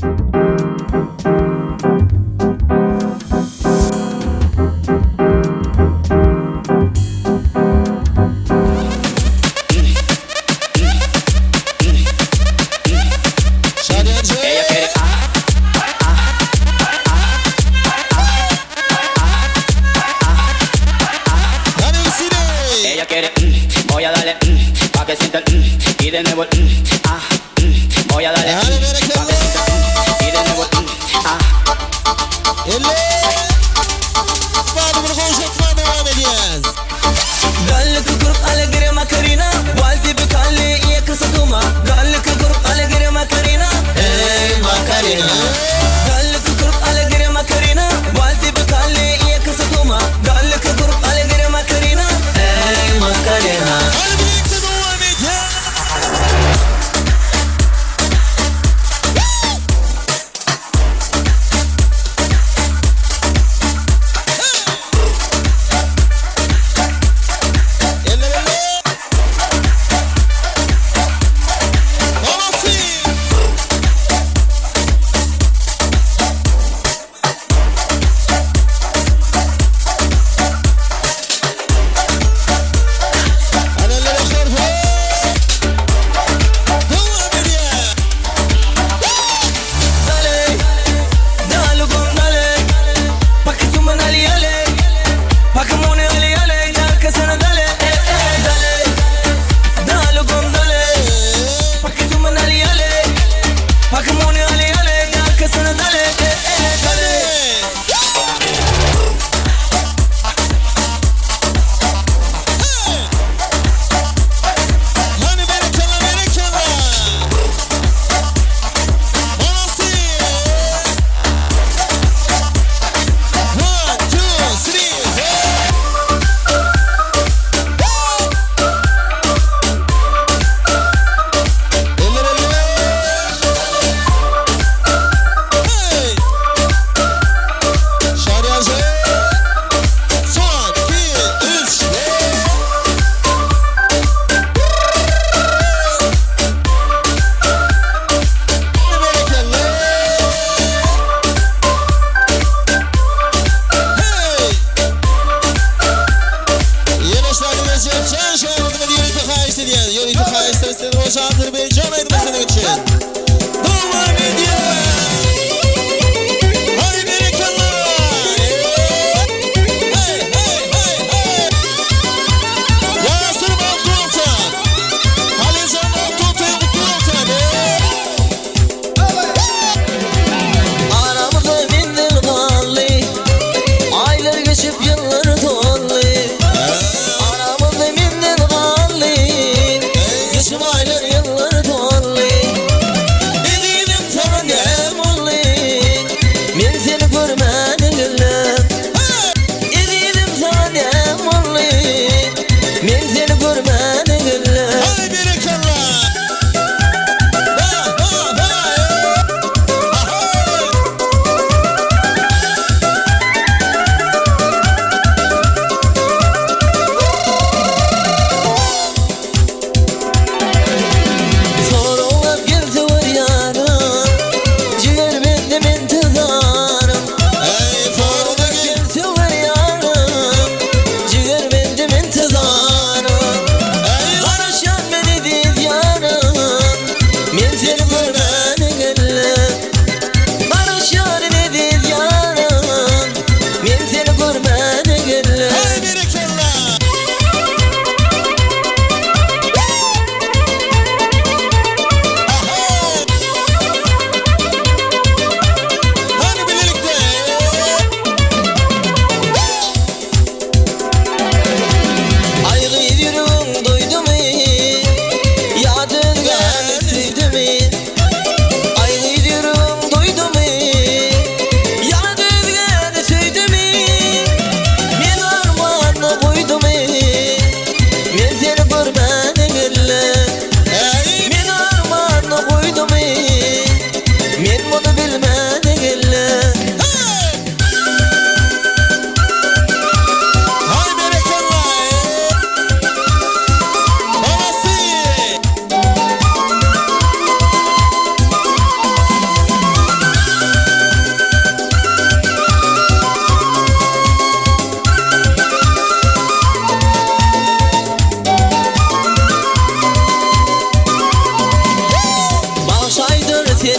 Voy a darle pa' que sienta y de nuevo voy a darle pa' que sienta y de nuevo قالك قرب على غير ما كرينا والدي بكالي يا كسدوما قالك قرب على غير ما كرينا اي ما كرينا قالك قرب على غير ما كرينا والدي بكالي يا كسدوما قالك قرب على غير ما كرينا اي ما كرينا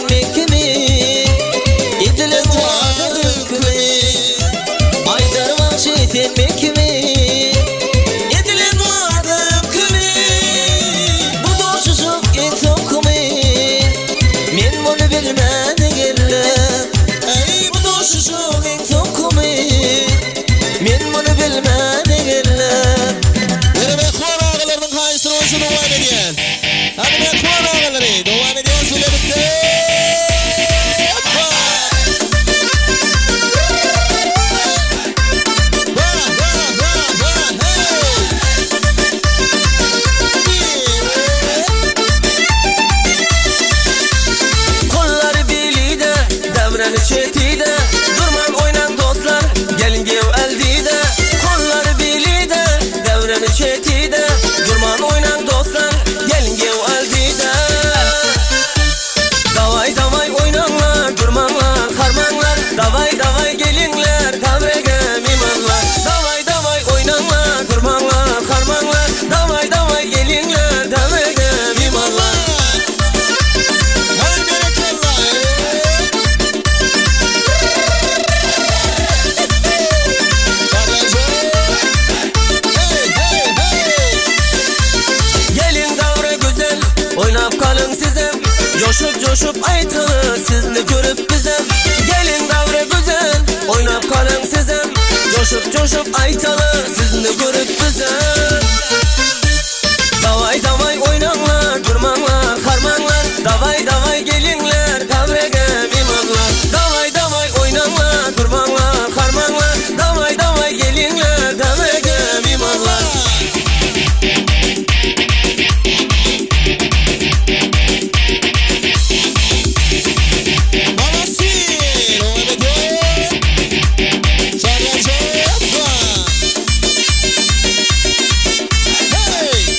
sevmek kimi İdilim vardı kimi Aydar vahşi sevmek kimi İdilim vardı kimi Bu doşuşuk insan kimi Men bunu bilmedi geldim Ey bu doşuşuk insan kimi Men bunu bilmedi geldim Benim ekvar ağalarının kayısını olsun devam ediyen. Hadi ben ekvar ağaları devam ediyen söyledikte. Kolları bilide, devreni çetide Durman oynan dostlar, gelin gev eldide Kolları bilide, devreni çetide Durman oynan dostlar, gelin gev eldide Davay davay oynanlar, durmanlar, harmanlar Davay davay gelinler, devrege mimanlar Davay davay oynanlar, durmanlar, harmanlar Davay davay gelinler, devrege mimanlar Hadi berekallah. Gelin davra güzel, oynap kalın sizem Coşup coşup aytılı, sizni görüp bizem Gelin davra güzel, oynap kalın sizem Coşup coşup aytılı, sizni görüp bizem Davay davay oynanlar, durmanlar, harmanlar Davay davay gelinler, davrege mimanlar Davay davay oynanlar, durmanlar, harmanlar Davay davay gelinler, davrege mimanlar Babası devam ediyor. Sarıya çarpma. Hey.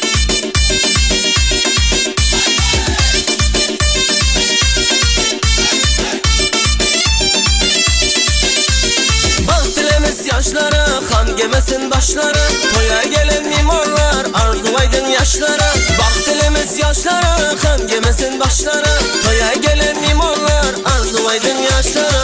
Bak dilemiz yaşlara, kan gemesin başlara Toya gelen mimarlar, arzu aydın yaşlara Bak dilemiz yaşlara, kan gemesin başlara Toya gelen mimarlar, arzu aydın yaşlara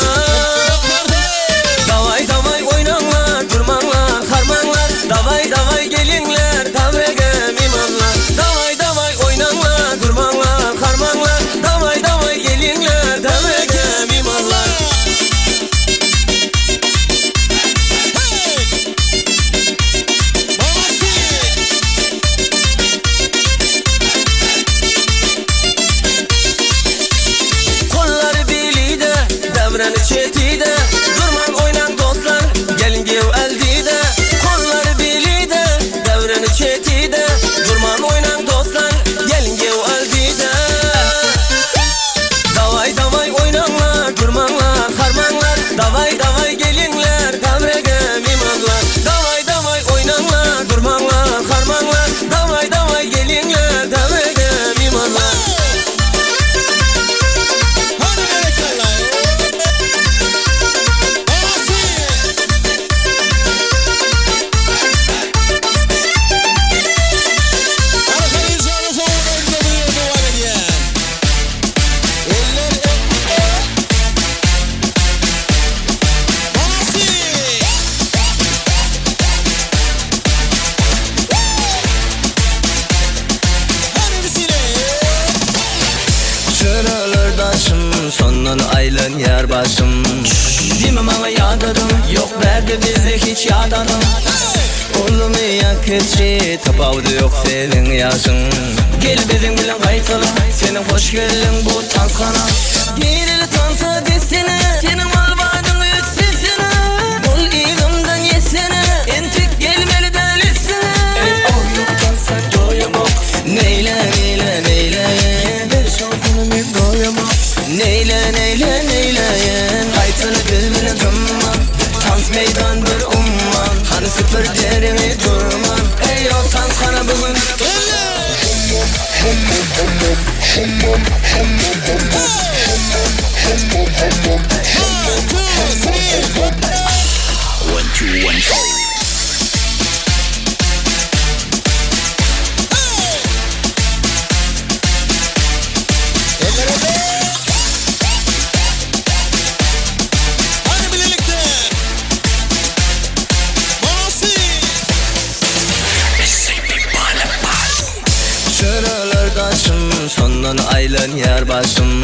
Davay davay oynanlar, durmanlar, harmanlar Davay davay gelinler, davrege mimanlar Davay davay oynanlar, durmanlar, harmanlar Davay davay gelinler, davrege mimanlar Kolları bilide, devreni çetide Durman oynan dostlar, gelin gev eldide Kolları bilide, devreni çetide Durman oynan dostlar, gelin gev eldide Davay davay oynanlar, durmanlar, harmanlar Davay davay gelinler, davrege mimanlar Davay davay oynanlar, durmanlar, harmanlar Davay davay gelinler, davrege mimanlar Hadi berekallah. Babası. Arka yüzüne savunma duyuyor devam ediyen. Eller ekte. Babası. Hadi bisine. Çırılır daşım, sonun aylın yer başım Dime bana yadadım, yok verdi bizi hiç yadadım Olumu yak etçi, tapavdı yok senin yaşın Gel bizim bilen kaytalı, senin hoş geldin bu tankana Gerili tansa desene, senin malvadın üstesine Bol ilimden yesene, entik gelmeli delisine Oh yoktan sen doyamam Neyle neyle neyle Bir şansını bir doyamam Neyle neyle neyleyen Kaytalı birbirine tımman Tans meydandır umman Hani sıfır derimi durman Ey yok tans kana bugün yar başım.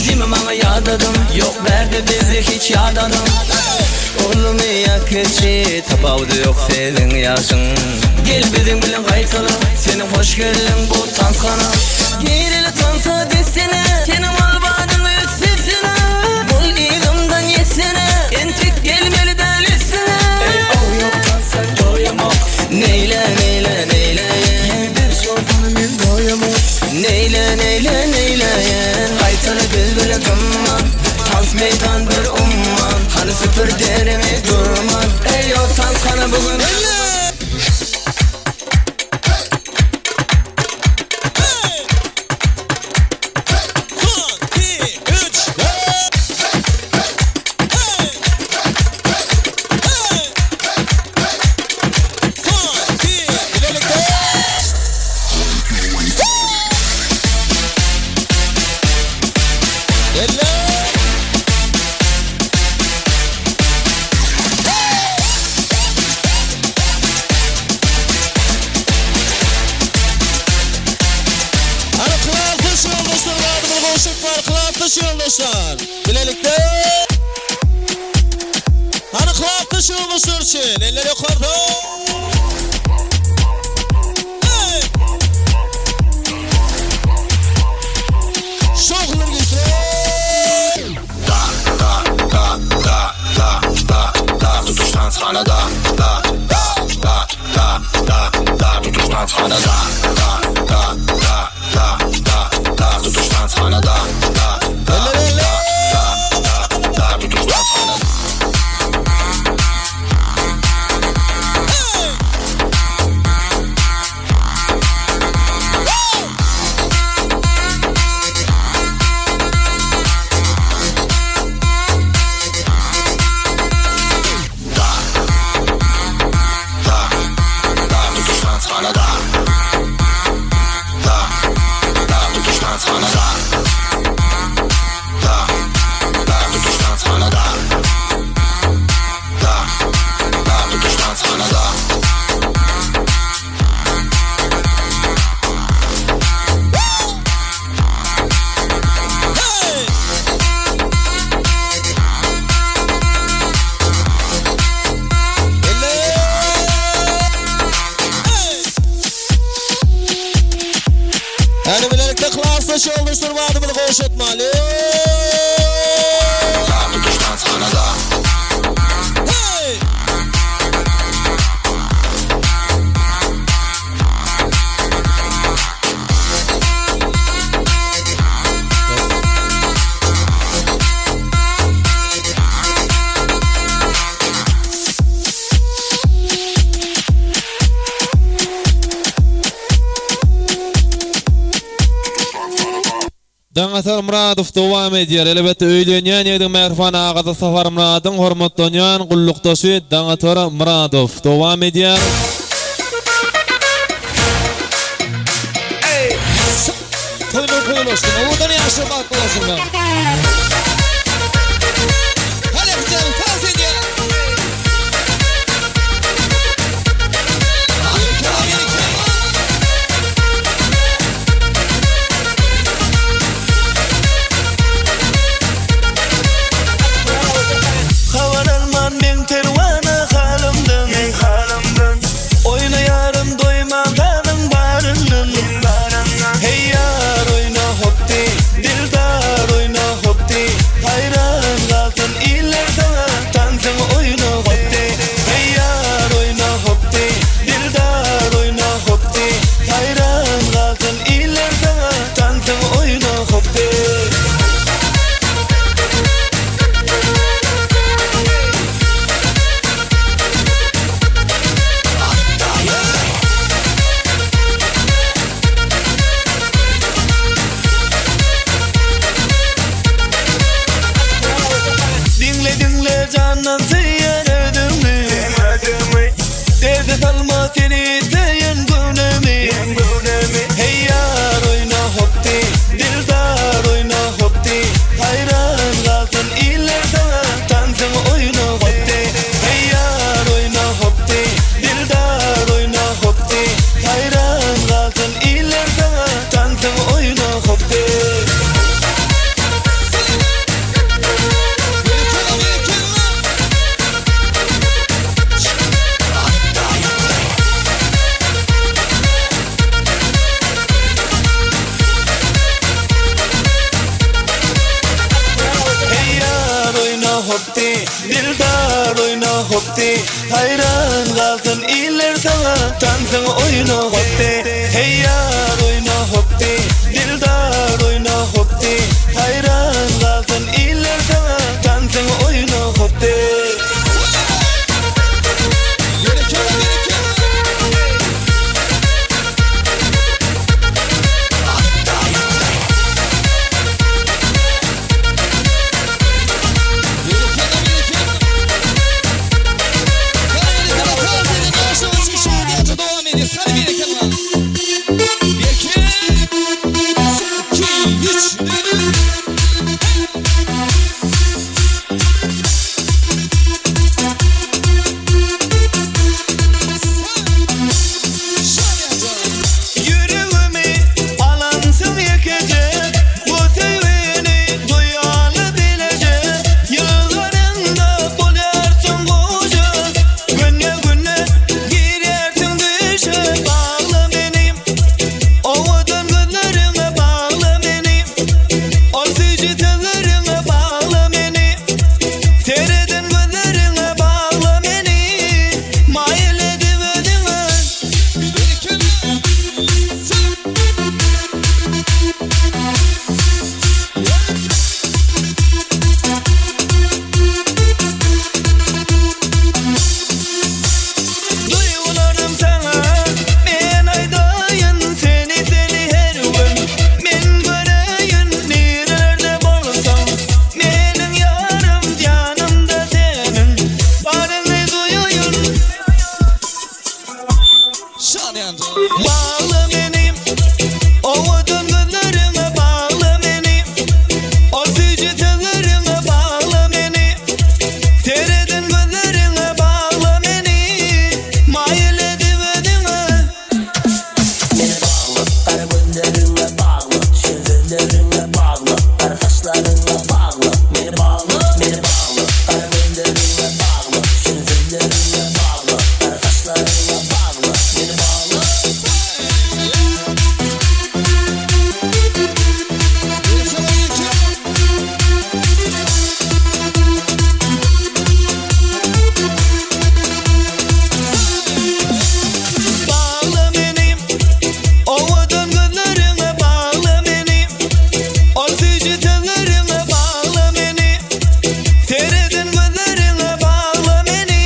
Dime bana yadadım, yok verdi bizi hiç yadadım. Oğlum yak etçi, tapavdı yok senin yaşın. Gel bizim bilen kaytalı, senin hoş geldin bu tanskana. Gerili tansa desene, senin alvadın üstesine. Bul ilimden yesene, entik gelmeli delesine. O yok tansa doyamam. Neyle neyle neyle, bir sorduğunu bir doyamam. Neyle neyle neyle, kaytalı bülbülü kımman. Tans meydan bir umman, hani süpür derimi durman. Ey o tanskana bugün yoldaşlar. Bilelikte hani kulaktaş yoldaşlar için eller yukarıda. Hey! Şoğlar güzel. Da tutuş danshanada. Da tutuş danshanada. Da tutuş danshanada. Yani bilelikte klasla şey oluşturmadı bunu koş etmeli. Tutuştan sana da. Hey! Dangatar Muradov devam ediyor. Elbette öýlenýän ýerden mikrofon agada Safar Muradyň hormatlanýan gullukdaşy Dangatar Muradov devam ediyor. Koyuluştun, oradan yaşa baklasın ben. Hadi güzel, taz ediyor. hayran kalsın ileride tansın oyunu koptu. hopti, dildar oyna hopti. Hayran kaldın iller sana, tansın oyna hopti. Hey yar oyna hopti, dildar oyna hopti. Hayran kaldın iller sana, tansın oyna hopti. Bağla beni, ovadın gözlerine bağla beni. O sıcı tellerine bağla beni. Teredin gözlerine bağla beni. Mayele divedine. Beni bağla, kara gözlerine bağla. Şözlerine bağla, kara kaşlarına bağla. Beni bağla, beni bağla, kara gözlerine bağla. Şözlerine bağla, kara kaşlarına bağla. Beni bağla. Bağla beni, ovadın gözlerine bağla beni. O sıcı tellerine bağla beni. Teredin gözlerine bağla beni.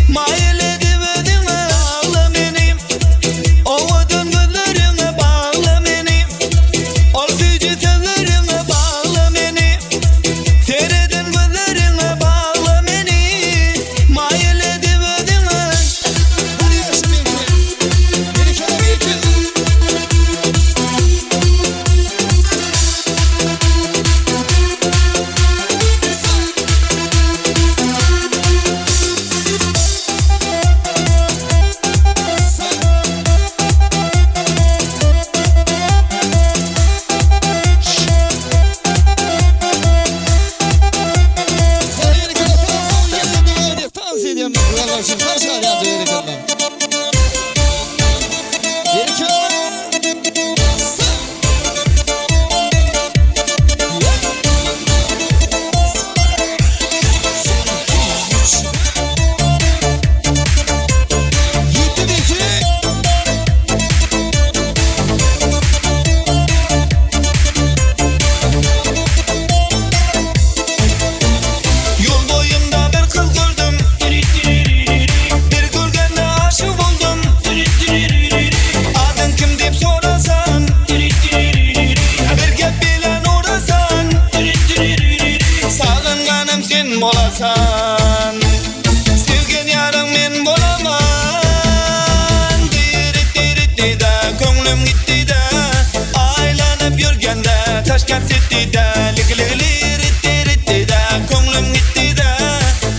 Mayele divedine bağla beni. Ovadın gözlerine bağla beni. O sıcı tellerine bağla beni. Teredin gözlerine bağla beni. Mayele divedine. Yol boyunda bir kız gördüm. Bir görgende aşık oldum. Adın kim dep sorasan, bir gep bilen uğrasan, sağınganim sen bolasan, sevgen yarım men bolaman. Dirit de ko'nglim gitti de, aylanıp yurgende Toshkent city'de. Lik de ko'nglim gitti de,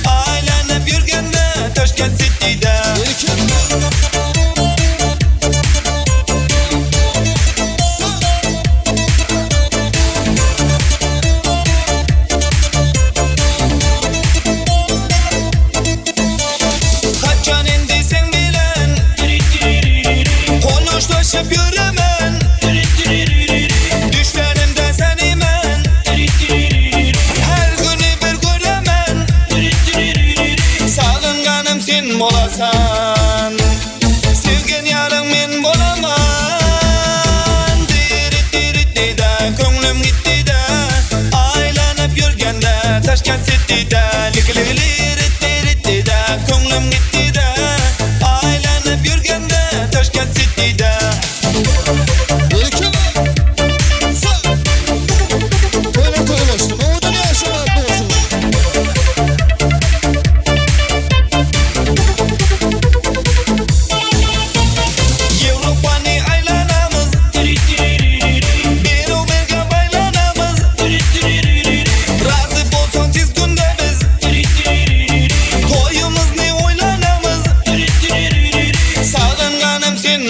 aylanıp yurgende Toshkent city'de. Kaçan endi sen bilen, konuşlaşıp yürümen. Düşlerimde sen imen, bolasan. Sevgen yarın men bolaman. Dirit de ko'nglim gitti de. Aylanıp yürgende Taşkent City'de. Lirit de ko'nglim gitti de. Aylanıp yürgende Taşkent City'de.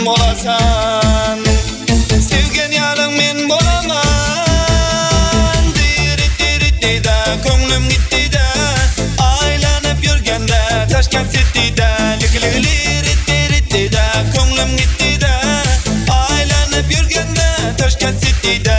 Bolasan. Sevgen yarın men bolaman. Dirit de ko'nglim gitti de. Aylanıp yürgende Taşkent City'de. Lirit de ko'nglim gitti de. Aylanıp yürgende Taşkent City'de.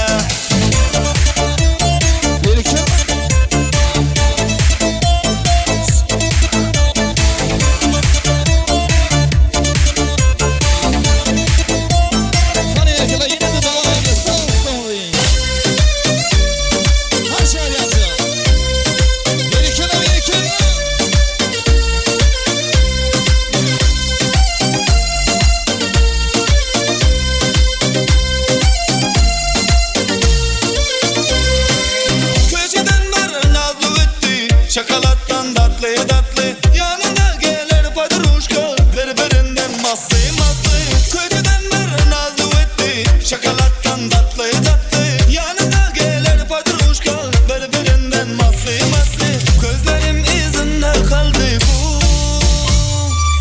Şokolattan tatlı tatlı yanına gelir padruşka birbirinden maslı maslı kötüden bir nazlı etti şokolattan tatlı tatlı yanına gelir padruşka birbirinden maslı maslı gözlerim izinde kaldı bu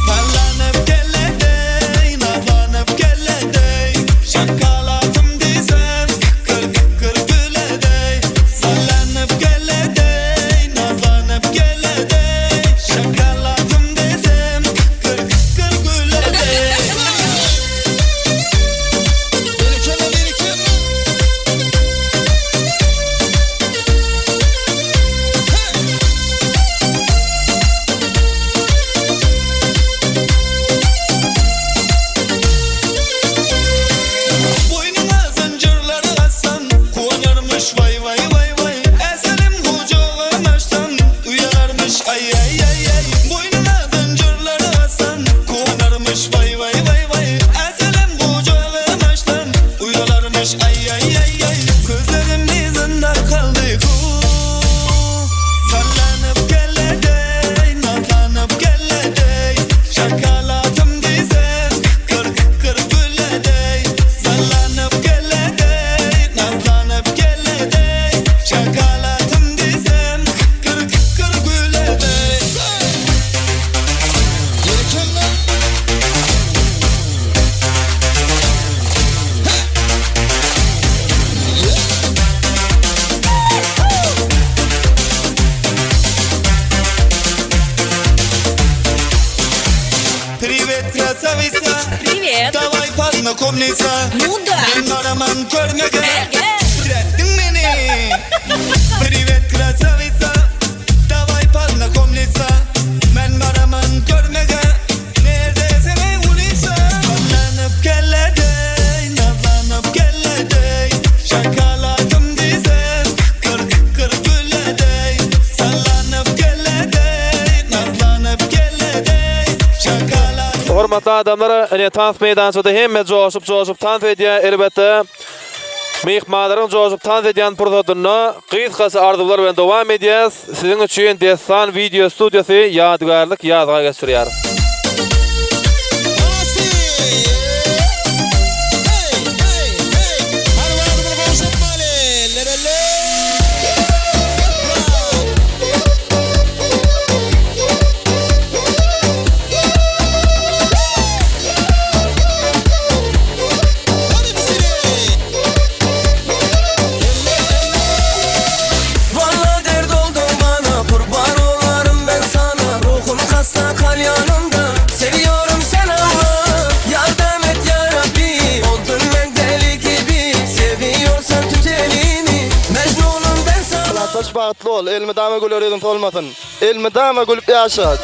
sallanıp geledi nazlanıp geledi şokolatım desem kır kır güledi sallanıp geledi nazlanıp geledi şokolatım desem kır kır güledi. Boynuna zincirleri assan kullanırmış vay vay vay vay. Eserim kucağım açsam uyarmış ay ay ay ay. Boynuna zincirleri assan kullanırmış vay vay vay vay. Eserim kucağım açsam uyarmış ay ay ay ay. Gözlerim izinde kaldı ku. Sallanıp geledi nazlanıp geledi. Şokolatım desem kır kır güledi. Sallanıp geledi nazlanıp geledi. Şokolatım desem kır kır güledi. Привет, красавица. Привет. Давай познакомиться. Ну да. Men araman görmegen. Gel. Ürettin beni. Привет, красавица. Давай познакомиться. Men araman görmegen. Neredeyse ben ulisa. Sallanıp geledi, nazlanıp geledi. Şokolatım desem kır kır güledi. Sallanıp geledi, nazlanıp geledi. Şokolatım. Hormatly adamlar, ene tans meydançyda hemme joşup tans edýär elbetde. Mehmanlaryň joşup tans edýän pursatyny kysgasy arzular bilen dowam edýäs. Siziň üçin Destan video studiýasy ýadgarlyk ýazga geçirýär. Vallahi dert oldu bana kurban olarım ben sana. Ruhum hasta kal yanımda. Seviyorum sen Allah. Yardım et ya Rabbi. Oldum ben deli gibi. Seviyorsan tut elimi. Mecnunum ben sana. Taş bağıtlı ol, elmi dama gülür edin solmasın. Elmi dama gülüp yaşat.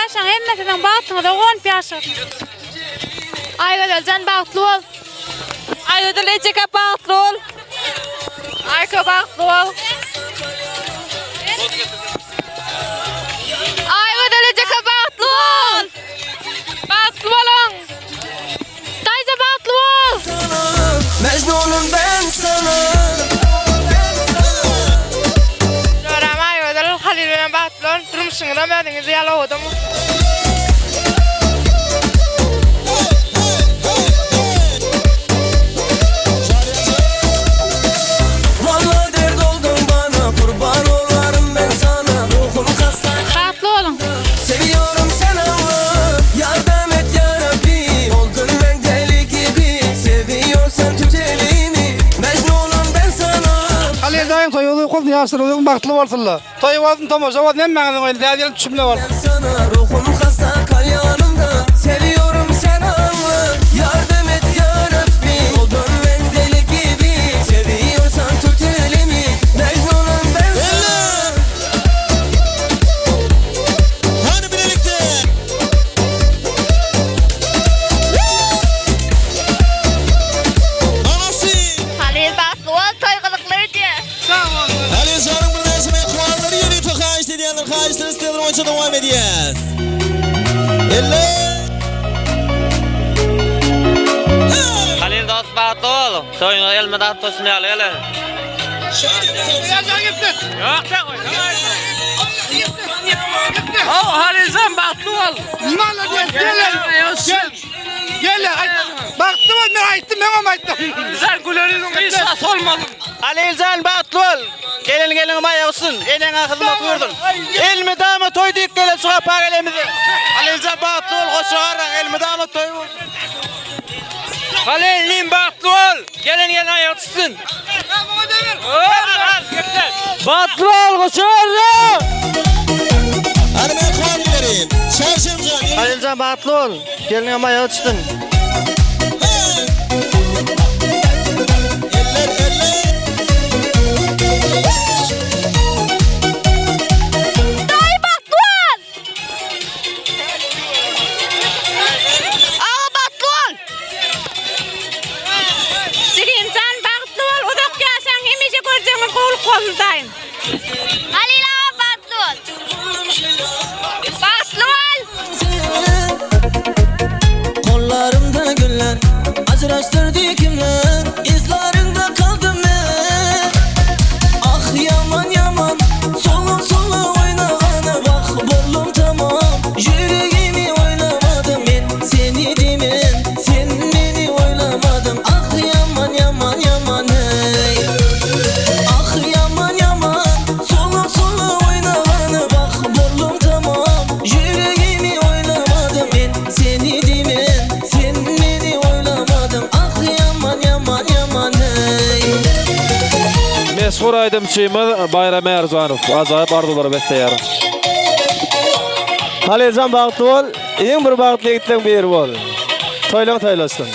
yaşan hemmesinden bağıttığına da 10 yaşan. Aygödel can bağıtlı ol. Aygödel Ecek'e bağıtlı ol. Ayka bağıtlı ol. Aygödel Ecek'e bağıtlı ol. Bağıtlı olun. Tayza bağıtlı ol. Mecnunum ben sana. Şoram Aygödel Halil bilen bağıtlı ol. Durmuşunu da verdiniz yala odamı. Vallahi dert oldun bana, kurban olarım ben sana. Ruhum hasta, Bağıtlı olun. seviyorum seni ama yardım et ya Rabbi. Oldun ben deli gibi, seviyorsan tut elimi. Mecnunum ben sana. Halil dayın toyuğu kul niyasırı baktılı varsınlar. Toyuğu vardın tamam, zaman ne mağazın oyunu, değerli tüşümle var. Ben sana ruhum hasta, kal yanımda. Seviyorum seni ama yardım et ya Rabbi. Oldun ben deli gibi, seviyorsan tut elimi. Mecnunum ben sana. Hadi birlikte. Anası. Halil bağıtlı ol. Toygılıkları diye. Ali Can'ın bir resmi kuanları yeni tokayış diyenler kayışları istedim oyuncu devam edeceğiz. Halil dost bağıtlı ol. Toyunu elmeden tosunu al hele. Yok da koy. Halil sen bağıtlı ol. Gel, baktım ben ayıttım, ben ama ayıttım. Sen gülerinin isat olmadın. Halil Can bağıtlı ol. Gelin ayağısın. Enen akılını oturdun. Elmi dama toy deyip gelen suğa pagelemizi. Halil Can bağıtlı ol. Koşuğarrak elmi dama toy vur. Halil'in bağıtlı ol. Gelin ayağısın. Bağıtlı ol koşuğarrak. Hadi ben kuanlarım. Şarjım Can. Halil Can bağıtlı ol. Gelin ayağısın. Eller eller. Dayı bağıtlı ol. Ağa bağıtlı ol. Sirin can bağıtlı ol. Udak yaşan hemişe göreceğimi kol kolundayım. Halil ağa bağıtlı ol. Bağıtlı ol. Kollarımda güller, acıraştırdı kimler. İzlerinde kaldım ben. Ah yaman yaman, solu solu oynağana bak bollum tamam. Yüreğimi oynamadım ben, seni demen. Sen beni oynamadın. Ah yaman yaman yaman hey. Ah yaman yaman, solu solu oynağana bak bollum tamam. Yüreğimi oynamadım ben, seni demen. Sen beni oynamadın. Ah yaman yaman yaman hey. Meşhur aydımçıyımız Bayram Erzanov. Acayip arzuları bekleyar. Halil Can bağıtlı ol. En bir bağıtlı gittiğin bir yer ol. Toylan toylasın.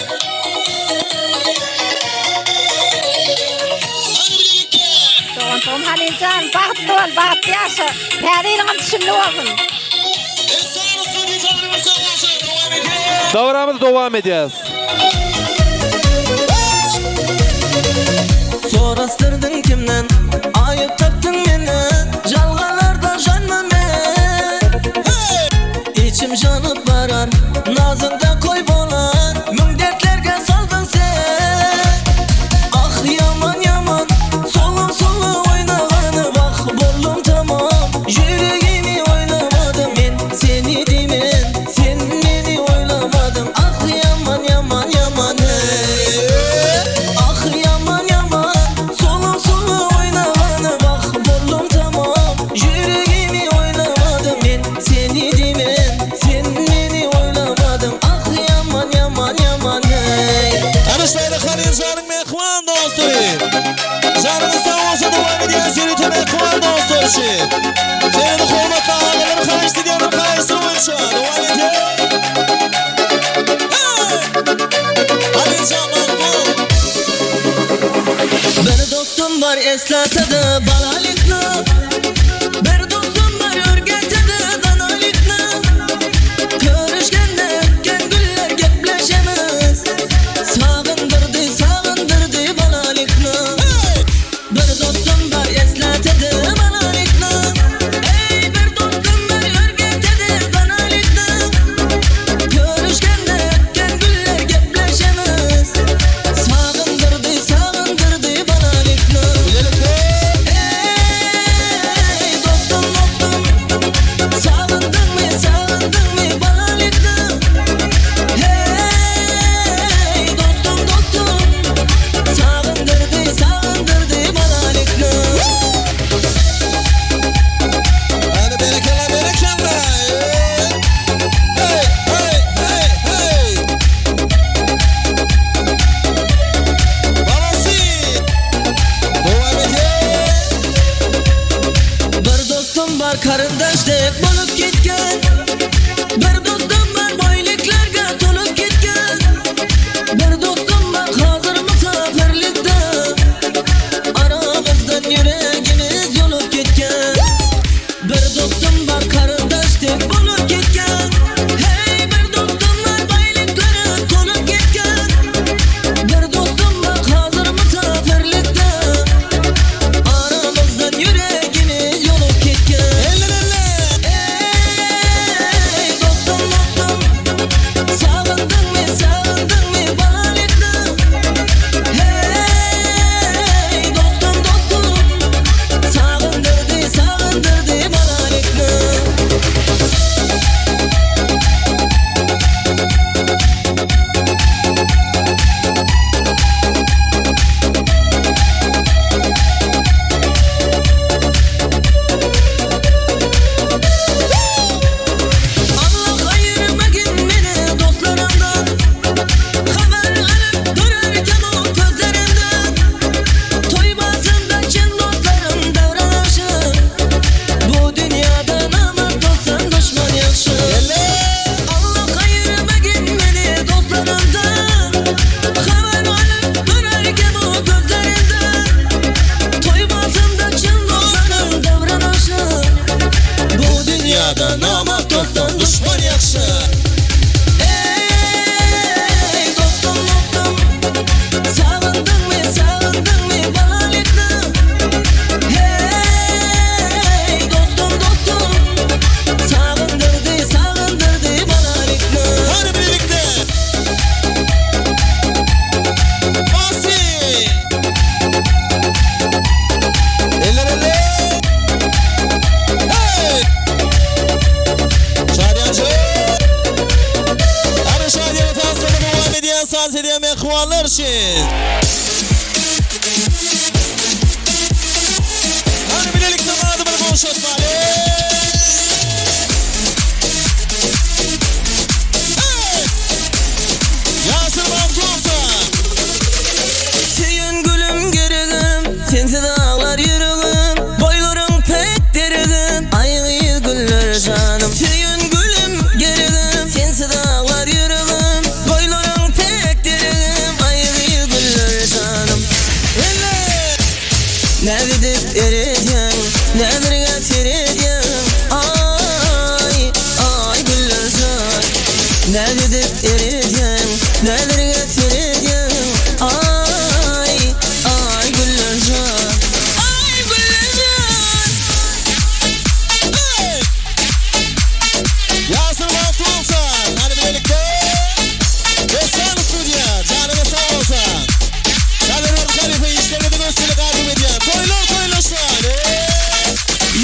Doğum Halil can bağıtlı ol. Bağıtlı yaşa. Pəriyle düşünlü olsun. Davramız devam edeceğiz. Sorastırdın kimden? Ayıp taptın beni. Jalgalarda canım İçim janıp barar. Nazında koy bolar. Mün dertlerge saldın sen. Ah yaman yaman, solu solu oynağanı bak bollum tamam. Yüreğimi oynamadım ben, seni demen. Sen beni oynamadın. Ah yaman yaman yaman hey. Ah yaman yaman, solu solu oynağanı bak bollum tamam. Yüreğimi oynamadım ben, seni demen. Sen beni oynamadın. Ah yaman yaman yaman hey. Anışlaydı Halil Can'ın mekvan dostları. Canımız sağ olsa devam edeceğiz. Yürütü mekvan dostları için. Seni de hürmetli ağaları kayıştı diyenler kayıştı oyuncu. Devam edeceğiz. Halil Can bağıtlı. Bir dostum var eslatada balalikna. Bir dostum var örgetede danalikna. Allah ayırmagin meni dostlarımdan, haber alıp durarken o gözlerimden. Toymazımda kim dostlarım davranışı, bu dünyada namaz dostum düşman yakşı. Allah ayırmagin meni dostlarımdan, haber alıp durarken o gözlerimden. Toymazımda kim dostlarım davranışı, bu dünyada namaz dostum düşman yakşı. Ey dostum dostum, sağındın mı balalıklı? Hey dostum dostum, sağındırdı balalıklı. Hadi birlikte. Basi. Eller eller. Hey. Şadiyancı. Hadi Şadiyan'ı tasları devam ediyen saz ediyen mehvallar için. Hadi birlikte adımını boşaltma. Hey. Yasir Mahmut'sa. Süyün gülüm gerigim, sensiz ağlar yüreğim. Boyların pek derigim, ayrı güller canım. Süyün gülüm gerigim, sensiz ağlar yüreğim. Boyların pek derigim, ayrı güller canım. Neredir ereceğim, nedir getireceğim? Ay güller can. Neredir ereceğim, nedir getireceğim? Ay güller can. Ay güller can. Hey! Yasir Mahmut'sa. Hadi birlikte. Esan Stüdyo. Canına sağ olsun. Kadir Halife işlerinde gösterip yardım ediyor. Toylaşlar.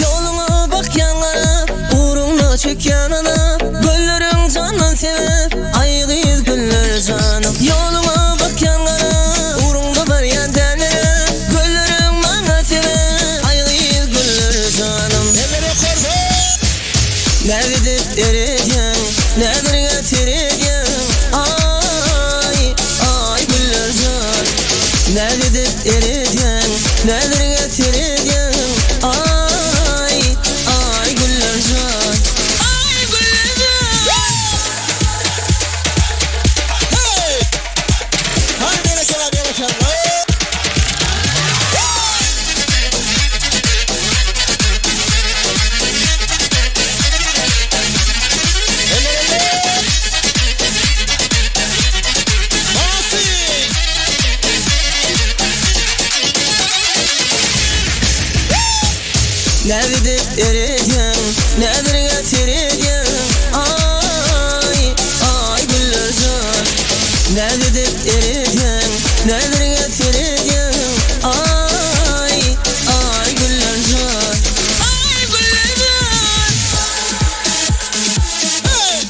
Yoluna bak yanlara, uğruna çek yanına. Güllerin candan sevip, ayrıyız güller canım. Yoluna bak yanlara, uğrunda var yan derlere. Güllerin bana sevip, ayrıyız güller canım. Ellere korku. Neredir ereceğim, nedir getireceğim? Ay güller can. Neredir ereceğim, nedir getireceğim? Ay güller can. Ay güller can. Hey! Hadi melekler yavaşlar. Basi. Neredir ereceğim, nedir getireceğim? Ay güller can. Neredir ereceğim, nedir getireceğim? Ay güller can. Ay güller can. Hey!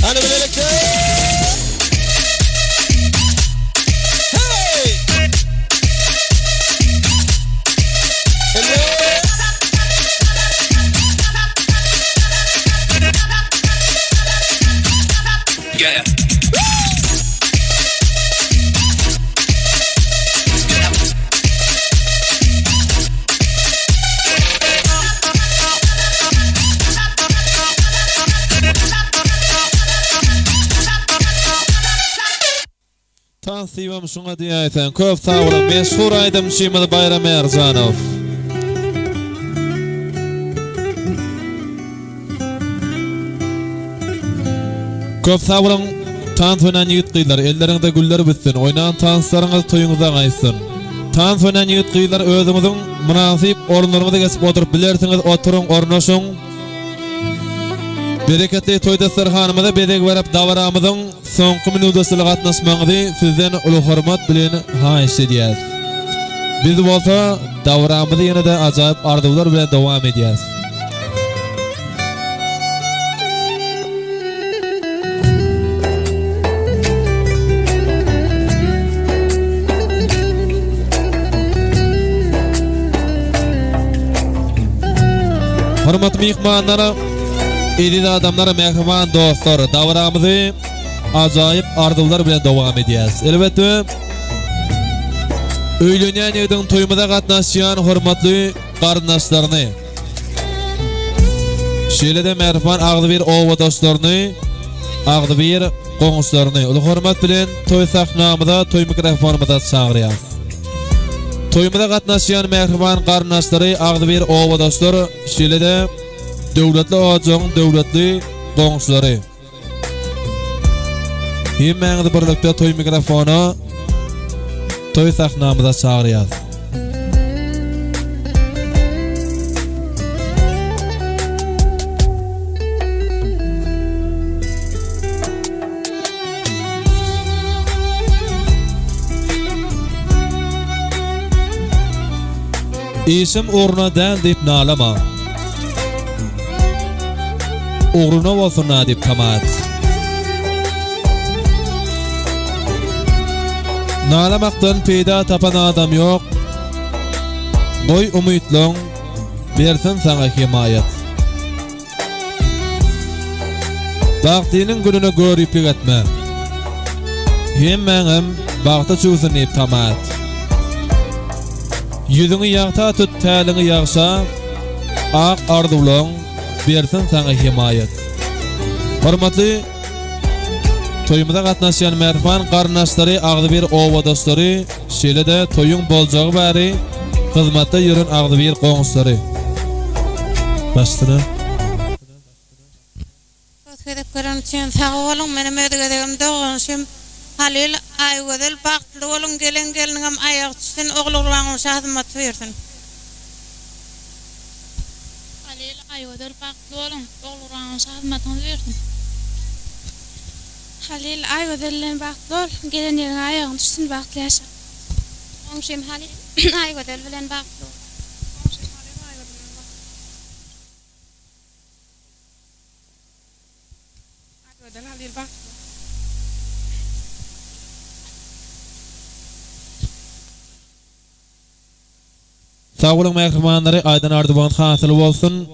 Hadi birlikte. Hey! Eller. Yeah. Tansivam şuna diýäýsen, köp sağ bolun. Meşhur aýdym Şymyr Bayram Erzanow. Köp sağ bolun. Tans oynan ýigit gyýlar, ellerinde güller bitsin. Oynan tanslaryňyz toýuňyza gaýsyn. Tans oynan ýigit gyýlar, özüňiziň munasyp orunlaryňyza geçip oturup bilersiňiz, oturuň, ornaşyň. Bereketli toýda sarhanymyza bedeg berip dawramyzyň soňky minudasyla gatnaşmagyny sizden uly hormat bilen haýyş edýäs. Biz bolsa dawramyzy ýene-de ajaýyp arzuwlar bilen dowam edýäs. hormatly mehmanlar, edil adamlar, mehman dostlar, davramyzy ajaýyp arzuwlar bilen dowam edýäs. Elbetde öýlenýän ýerden toýmada gatnaşýan hormatly garyndaşlaryny, şeýle-de mehman agdy bir owa dostlaryny, agdy bir goňuşlaryny uly hormat bilen toý sahnamyda, toý mikrofonumyda çagyrýar. Toýmada gatnaşýan mehman garyndaşlary, agdy bir owa dostlar, şeýle-de döwletli ojagyň döwletli goňuşlary. Hemmäňizi birlikde toý mikrofonu, toý sahnamyda çagyrýar. İsim uğruna däl diýip nalama. Uğruna bolsun diýip kamaat. Nalamakdan peýda tapan adam ýok. Goý umytlaň, bersin saňa himayat. Bagtynyň gününe görüp etme. Hemmäňem bagta çuwsyn diýip kamaat. Yüzüňi ýagta tut, täliňi ýagşa, ak arzuwlaň, bersin saňa himayat. Hormatly toýmada gatnaşýan mehman garyndaşlary, agdy bir owa dostlary, şeýle-de toýuň boljagy bäri hyzmatda ýören agdy bir goňuşlary. Başdyna. Kötüdip gören üçin sag bolun, menem ödegedegim doganşym Halil Aýgözel bagtly bolun, gelen aýak düşsün, ogluglaryň şahmat bersin. Halil Aýgözel bagtly bolun, ogluglaryň şahmatyny bersin. Halil Aýgözelden bagtly bol, gelen aýagyň düşsün, bagtly ýaşa. Oňşym Halil Aýgözel bilen bagtly bol. Halil bagtly. Sağ olun mehmanlary, Aýdan Ardyban hasyl bolsun.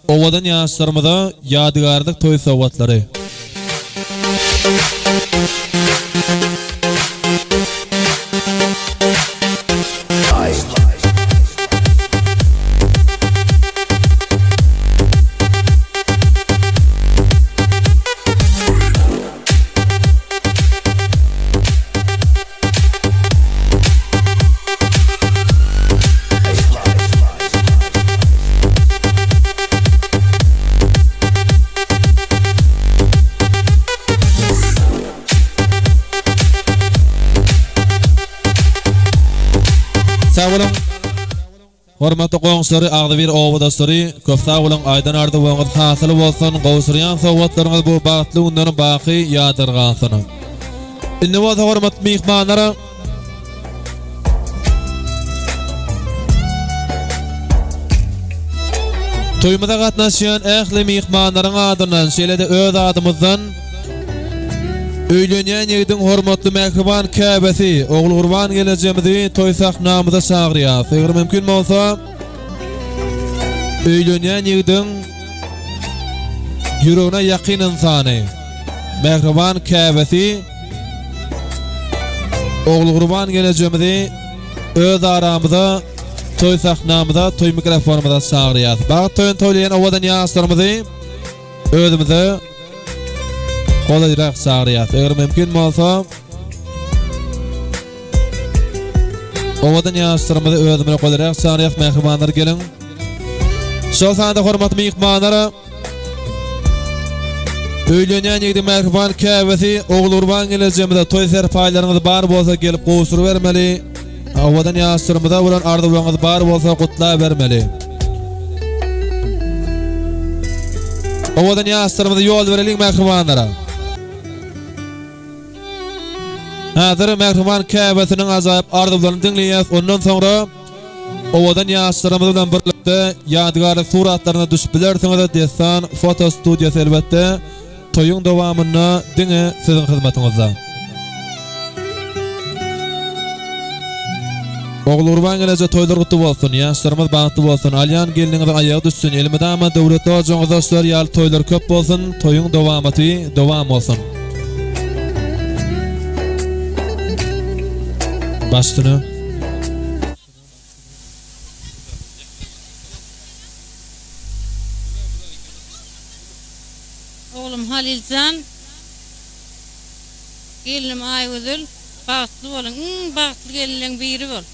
Owadan ýaşlarymyza ýadygarlyk toý sowatlary. Hormatly goňuşlary, agdy bir owa dostlary, köp sag bolan, Aýdan Ardyban hasyl bolsun, gowşurýan sowgatlaryňyz bu bagtly günleriň baky ýadyrgansyn. Indi bolsa hormatly mehmanlara, toýmada gatnaşýan ähli mehmanlaryň adyndan, şeýle-de öz adymyzdan öýlenýän ýerden hormatly mehriban käbesi, ogul Gurban gelejimizi toý sahnamyza çagyrýar. Eger mümkin bolsa, öýlenýän ýerden ýüregine ýakyn insany, mehriban käbesi, ogul Gurban gelejimizi öz aramyza toý sahnamyza, toý mikrofonumyza çagyrýar. Bagt toýun toýlayan owadan ýaşlarymyzy özümize kolayrak çagyrýar. Eger mümkin bolsa, owadan ýaşlarymyzy özümize kolayrak çagyrýar. Mehribanlar gelin. Şol sanda hormatly mehmanlar, öýlenýän ýerde mehriban käbesi, ogul Gurban gelejimize toý serpaýlaryňyz bar bolsa gelip gowşury bermeli. Owadan ýaşlarymyza bolan arzuwlaryňyz bar bolsa gutla bermeli. Owadan ýaşlarymyza ýol berelim mehribanlara. Hazır mehriban käbesiniň ajaýyp arzuwlaryny dinleýäs. Ondan soňra owadan ýaşlarymyz bilen birlikde ýadygarlyk suratlaryna düşüp bilersiňiz. Destan foto studiýasy elbetde toýuň dowamyna diňe siziň hyzmatyňyzda. Oğul urban gelece toylar gutlu bolsun, ýaşlarymyz bagtly bolsun, alyan geliniňiz aýagy düşsün, elmedama döwletde ojaň dostlar ýaly toylar köp bolsun, toyuň dowamaty dowam bolsun. Başdyny Oğlum Halilcan, gelinim Aygözül, bagtly bolun, bagtly geliniň biri bol.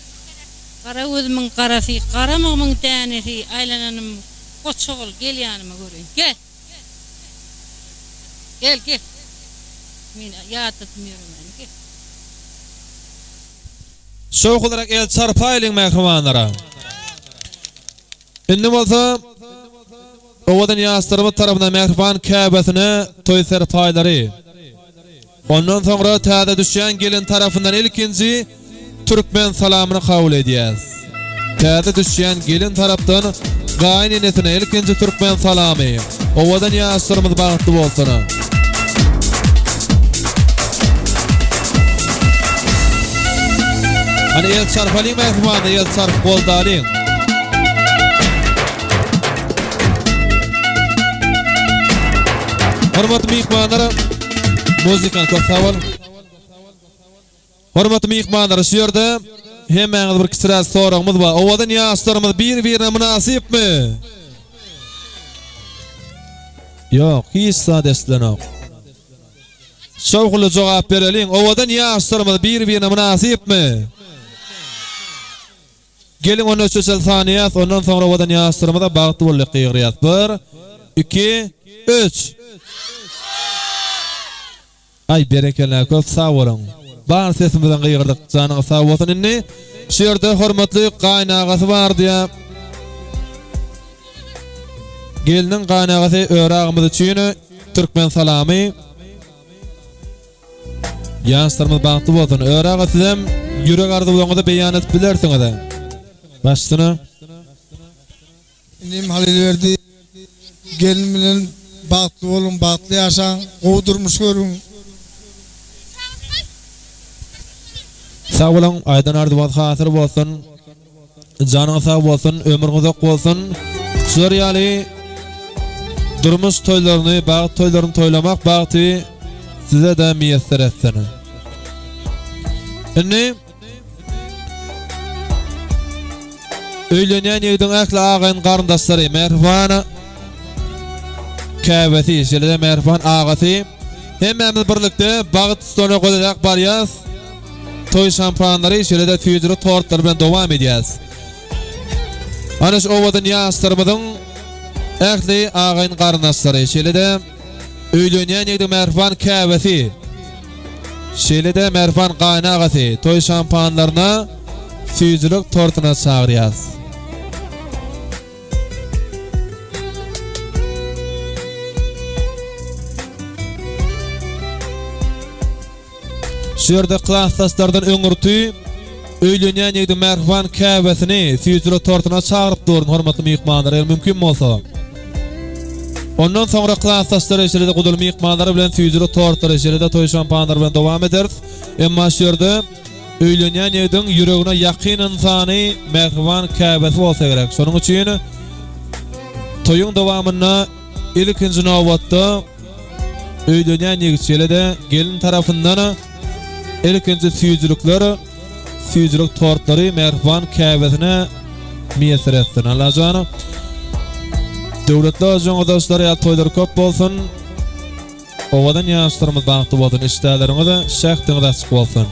Kara gözümün karasy, karamagymyň dänesi, aýlananym goçogul, gel ýanyma göreň. Gel. Gel, gel. Men ýatyrmýaram meni, gel. şowk olarak el çarpaýlyň mährimanlara. Indi bolsa owadan ýaşlarymy tarapyndan mähriman käbesine toy serpaýlary. Ondan soňra täze düşýän gelin tarapyndan ilkinji Türkmen salamyny kabul edýäs. Täze düşýän gelin tarapdan gaýnynesine ilkinji Türkmen salamy. Owadan ýaşlarymyz bagtly bolsun. Hani el çarpalyň mährimany, el çarp boldalyň. Hormatly mehmanlar, muzikan köpsawal. Hormatly mehmanlar, şu ýerde hemen bir kısa soragymyz bar. Owadan ýaşlarymyz bir-birine münasipmi? Ýok, hiç sadeslenok. Şowkly jogap bereliň. Owadan ýaşlarymyz bir-birine münasipmi? Gelin onu çösel saniyat, ondan sonra owadan ýaşlarymyza bagtly bolyp gyýryat. 1, 2, 3. Ay berekele köp sağ bolun. Bar sesimizden gyýyrdyk, janyňyz sağ bolsun. Indi şu ýerde hormatly gaýnagasy bar diýe. Geliniň gaýnagasy öýragymyz üçin Türkmen salamy. Ýaşlarymyz bagtly bolsun. Öýragasy hem ýürek arzuwlaryňyzy beýan etip bilersiňiz. Başdyny Nim Halil verdi. Gelin bilen bagtly bolun, bagtly ýaşaň, gowdurmuş görüň. sağ bolun, aýdan ardybat hatyr bolsun. Janyňyz sağ bolsun, ömrüňiz ok bolsun. Şular ýaly durmuş toylaryny, bagat toylaryny toylamak bagty size de miýesser etsin. Indi öýlenýän ýigdiň ähli agaň garyndaşlary merhaba käbesi, şeýle merhaba agasy hemmemiz birlikde bagat stona goýajak barýas. Toy şampanlary şeýle de tüýdüri tortlar bilen dowam edýäs. Ana şu owadan ýaşlarymyzyň ähli agaň garyndaşlary şeýle de öýlenýän ýigdiň merhaba käbesi, şeýle de merhaba gaýnagasy toy şampanlaryna tüýdüri tortuna çagyrýas. Şu ýerde klassdaşlardan öňürtü öýlenýän ýigdiň merhaba käbesini tüýdüri tortuna çagyryp durun hormatly mehmanlar, mümkin bolsa. Ondan sonra klassdaşlar işleri de guduly mehmanlar bilen tüýdüri tortlar işleri de toy şampanlar bilen dowam eder. Emma şu ýerde öýlenýän ýigdiň ýüregine ýakyn insany merhaba käbesi bolsa gerek. Şonuň üçin toyuň dowamyna ilkinji nowatda öýlenýän ýigit şeýle de gelin tarapyndan ilkinji tüýdürlik tortlary merhaba käbesine miýesser etsin. Allah jana döwletler joňa dostlar ýa toýlar köp bolsun. Owadan ýaşlarymyz bagtly bolsun, işleriňiz de şähtiňiz açyk bolsun.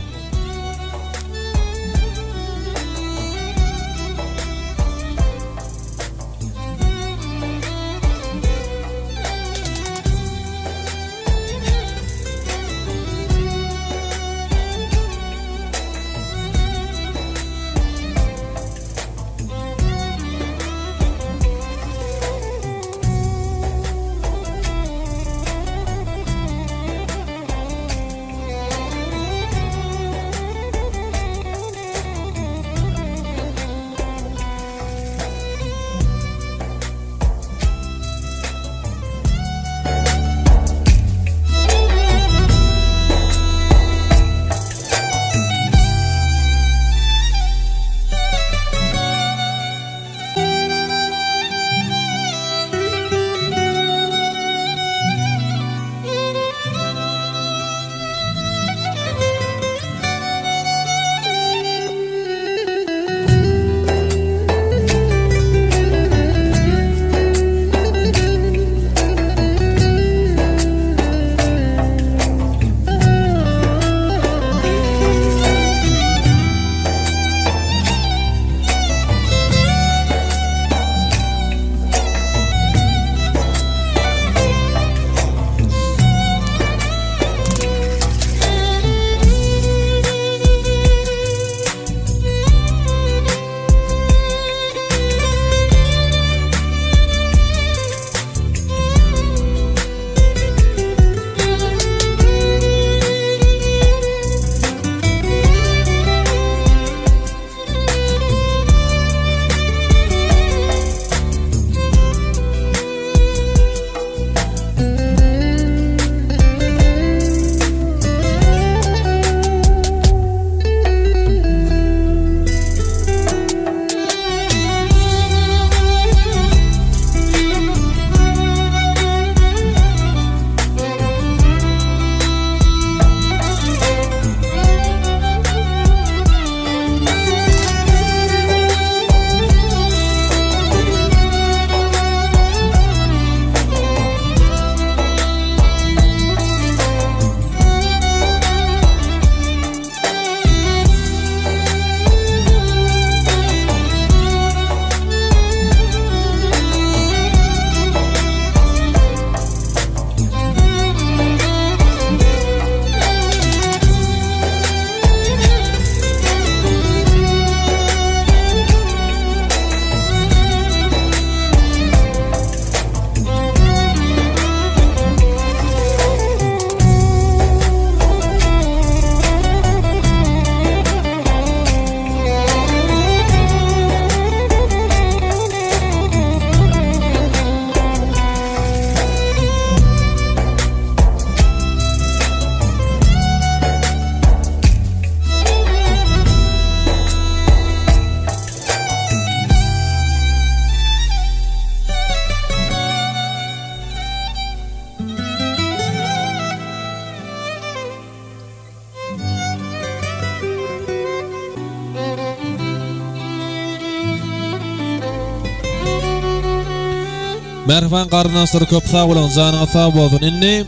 Merhban qarnaşları köp sağ bolan, janyňa sağ bolsun. Inni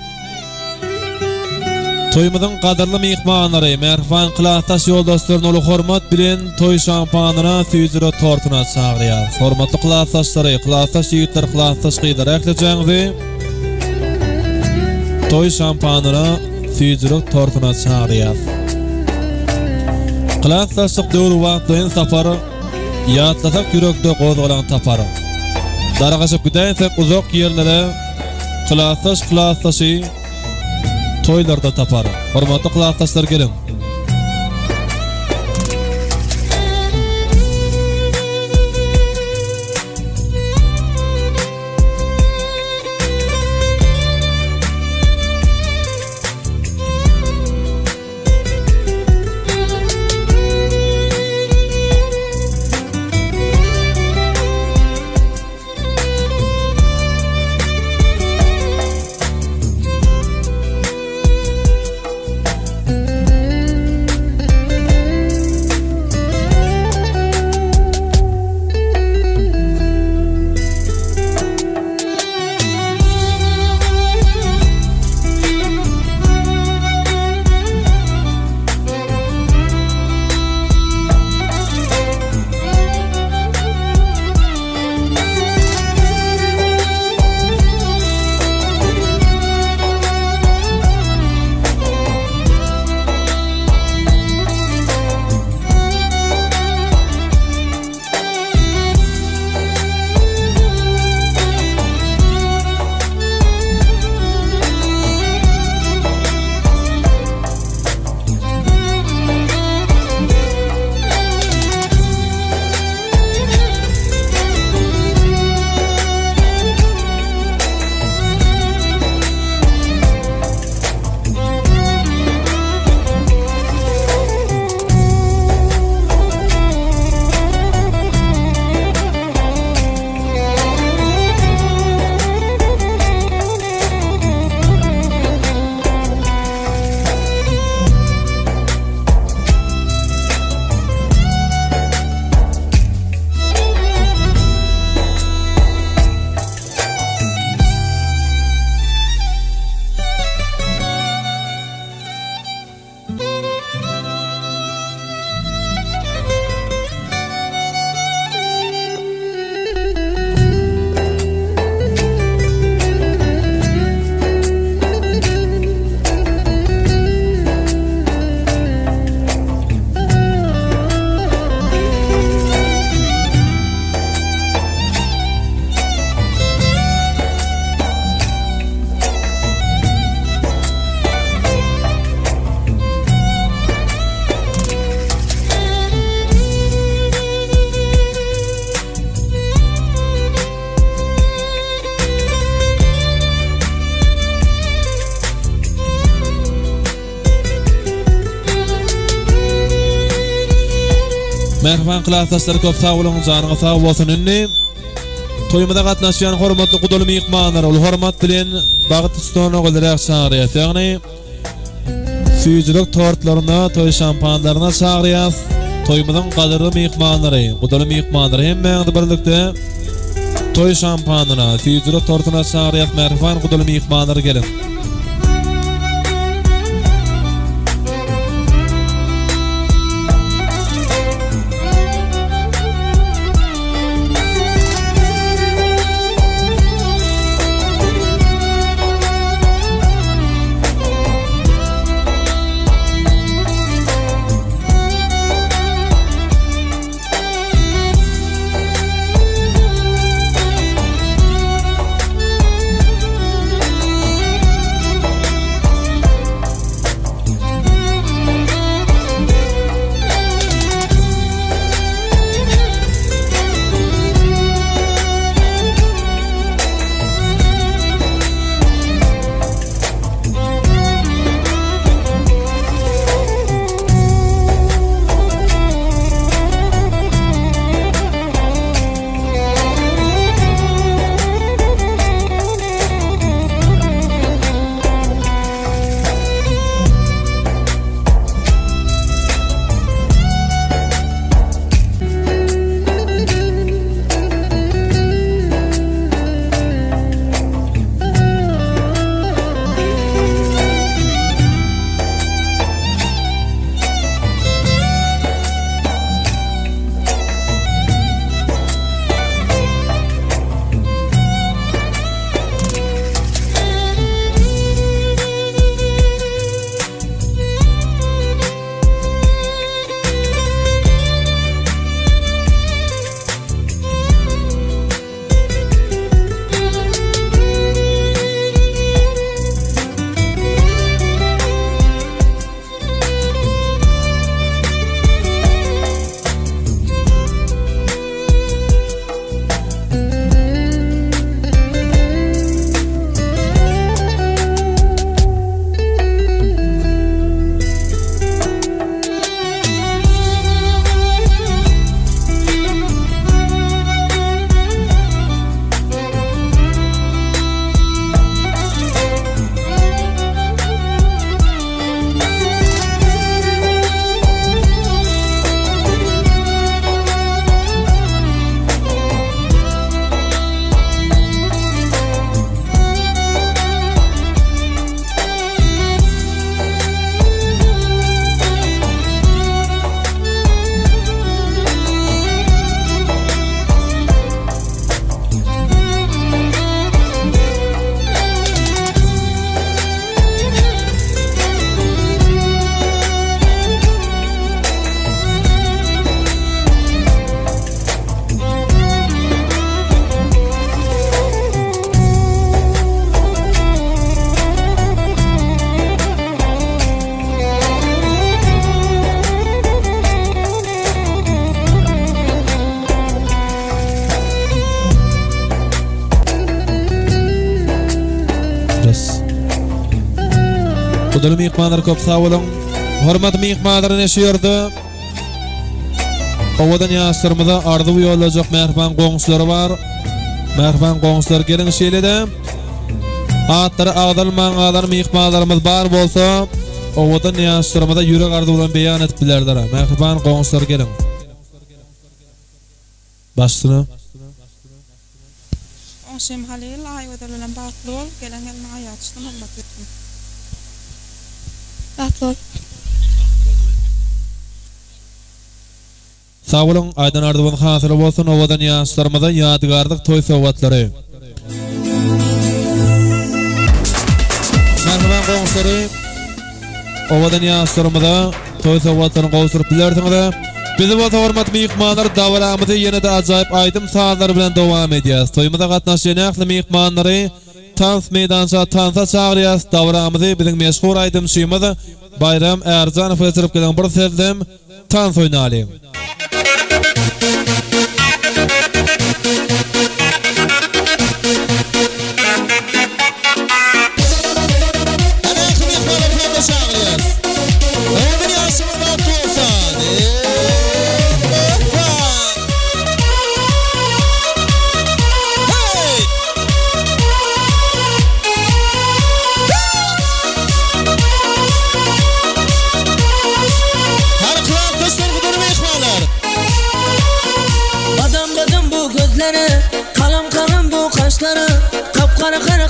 toýumyzyň gaderly mehmanlary, merhban klassdaş ýoldaşlaryň uly hormat bilen toý şampanyna süýjüre tortuna çagyrýar. Hormatly klassdaşlary, klassdaş ýigitler, klassdaş gyýdar ählejeňizi toý şampanyna süýjüre tortuna çagyrýar. Klassdaşlyk döwri wagtlaryň sapary ýatlasak ýürekde gozgalan tapary. Daragaşyp gidersek uzak ýerlere klassdaşy toýlarda tapar. Hormatly klassdaşlar gelin. Merhban klassdaşlar köp sağ bolun, janyňa sağ bolsun. Inni toýumda gatnaşýan hormatly gudaly mehmanlar, ol hormat bilen bagyt üstüne golderek çagyrýar. Ýagny süýjülük tortlaryna, toý şampanlaryna çagyrýar. Toýumyzyň gaderly mehmanlary, gudaly mehmanlary hemmeňi birlikde toý şampanyna, süýjülük tortuna çagyrýar. Merhban gudaly mehmanlary gelin. Ödül mihmanlar köp sağ olun. Hormatly mihmanlar neşiyordu. Owadan ýaşdyrmada ardy ýolajak merhban goňşulary bar. Merhban goňşular gelin şeýlede. Atlary agdalman adar mihmanlarymyz bar bolsa, owadan ýaşdyrmada ýürek ardy bilen beýan etip bilerler. Merhban goňşular gelin. Başsyny Oşem Halil aýwada bilen bagtly bol, gelen gelme aýatçydan hormat etdim. Bagtly bol. sağ olun, Aýdan Ardywan hasyly bolsun, owadan ýaşdyrmada ýadygarlyk toý sowgatlary. Merhaba goňşulary. Owadan ýaşdyrmada toý sowgatlaryny gowşuryp bilerdiňiz. Bizi bolsa hormatly mihmanlar dawramyzy ýene-de ajaýyp aýdym saatlar bilen dowam edýäs. Toýmyza gatnaşan ýakly mihmanlary tans meydança tansa çagyrýas. Dawramyzy biziň meşhur aýdymçymyz Bayram Erjanow ýetirip gelen bir sezdem tans oýnaly.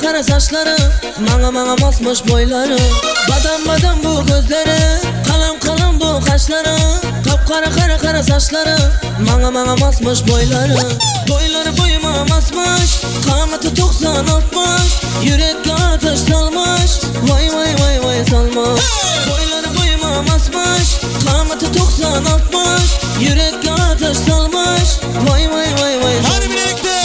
Kara saçları, mağa basmış boyları. Badam bu gözleri, kalam bu kaşları. Kapkara saçları, mağa basmış boyları. Boyları boyuma basmış, kamatı 90-60. Yürek ateş salmış, vay salmış. Boyları boyuma basmış, kamatı 90-60. Yürek ateş salmış, vay salmış. Hadi birlikte!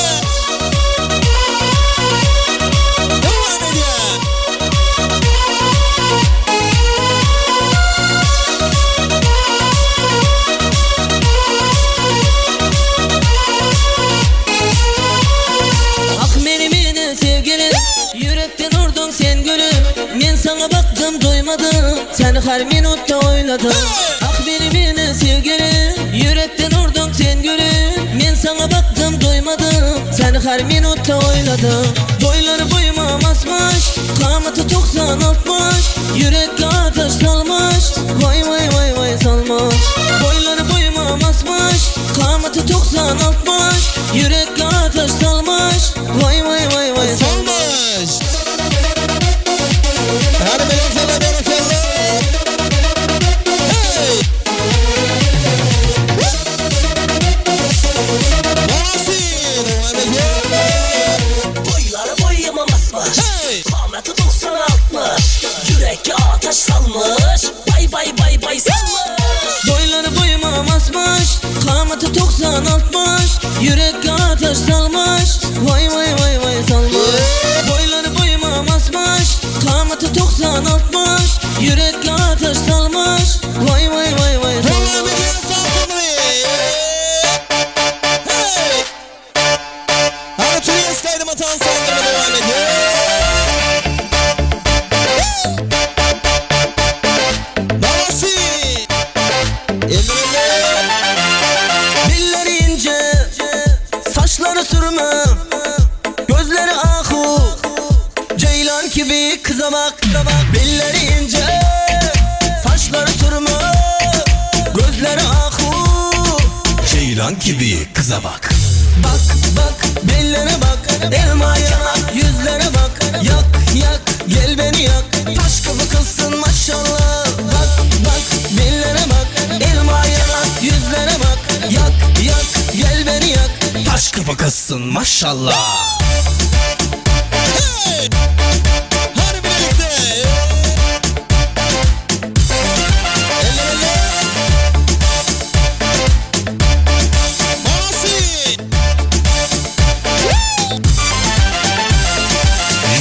Sana baktım doymadım, seni her minutta oyladım. Ah benim sevgilim, yürekten vurdun sen gülüm. Men sana baktım doymadım, seni her minutta oyladım. Boyları boyuma basmış, kamatı 90-60. Yürek ateş salmış, vay salmış. Boyları boyuma basmış, kamatı 90-60. Yürek ateş salmış, vay salmış. Hadi berekelle. Hey! Boyları boyama basmış, kamatı 90-60. Yürek ateş salmış, bay salmış. Boyları boyuma basmış, kamatı 90-60. Yürek ateş salmış, vay salmış. Boyları boyuma basmış, kamatı 90-60. Yürek ateş salmış, vay salmış. Hadi Türkiye'si kaydım atan sandırma devam ediyor. Babası! Dilleri ince, saçları sürme, gözleri ahu, ceylan gibi kıza bak. Belleri ince, saçları sürme, gözleri ahu, Ceylan gibi kıza bak. Bak, bellere bak, elma yanak, yüzlere bak. Yak, gel beni yak, taş gibi kızsın maşallah. Bak, bellere bak, elma yanak, yüzlere bak. Yak, gel beni yak, Taş kafa kızsın maşallah. Hey! Hadi birlikte. Babası!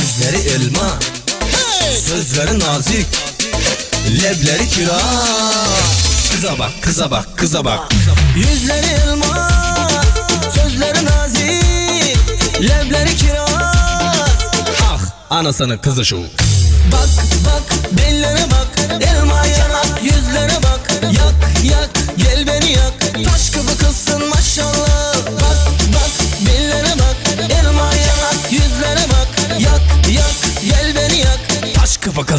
yüzleri elma, sözleri nazik, lebleri kiraz. Kıza bak. Yüzleri elma, sözleri nazik, lebleri kiraz. Ah, anasını kızı şu. Bak, bellere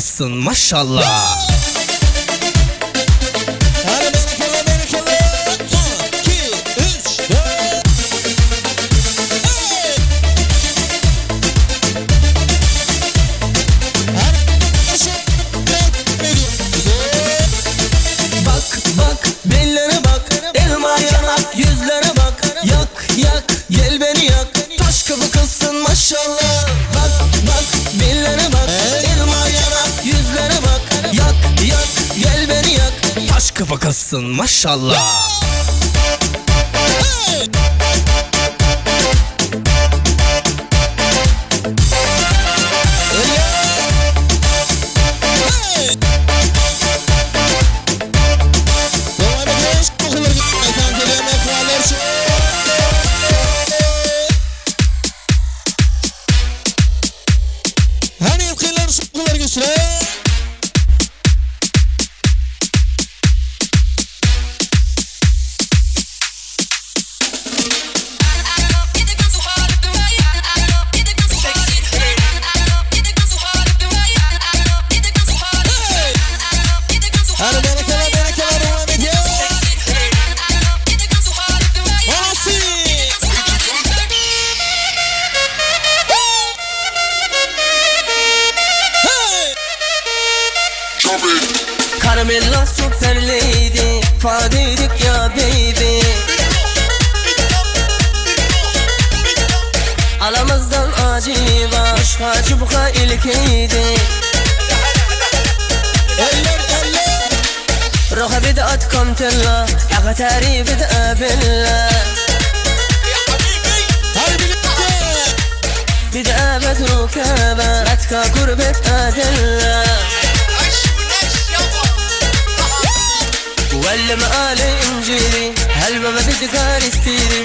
kızsın maşallah. Hadi berekeli. Son, 2, 3, 4. Bak bak bellere bak, elma yanak yüzlere bak. Yak yak gel beni yak, taş kapı kızsın maşallah. Bak bak bellere bak, elma yanak yüzlere bak. Yak yak gel beni yak, taş kapı kızsın maşallah. Devam ediyoruz. Okulları efendim gelen ekranlar için. Hani yetkiler şu okulları götüre. Hadi berekeler devam ediyor. Anası. Hey. Karamella super lady, fadiydik ya baby. Alamızdan acıva, aşka çubuğa ilkeydi. Eller. روح بدأت كمتلا أغتاري بدأ بالله Hadi birlikte. بدأ بتركابا أتكا قربة أدلة ولا مقالي إنجيلي هلبا ما بدك أرستيري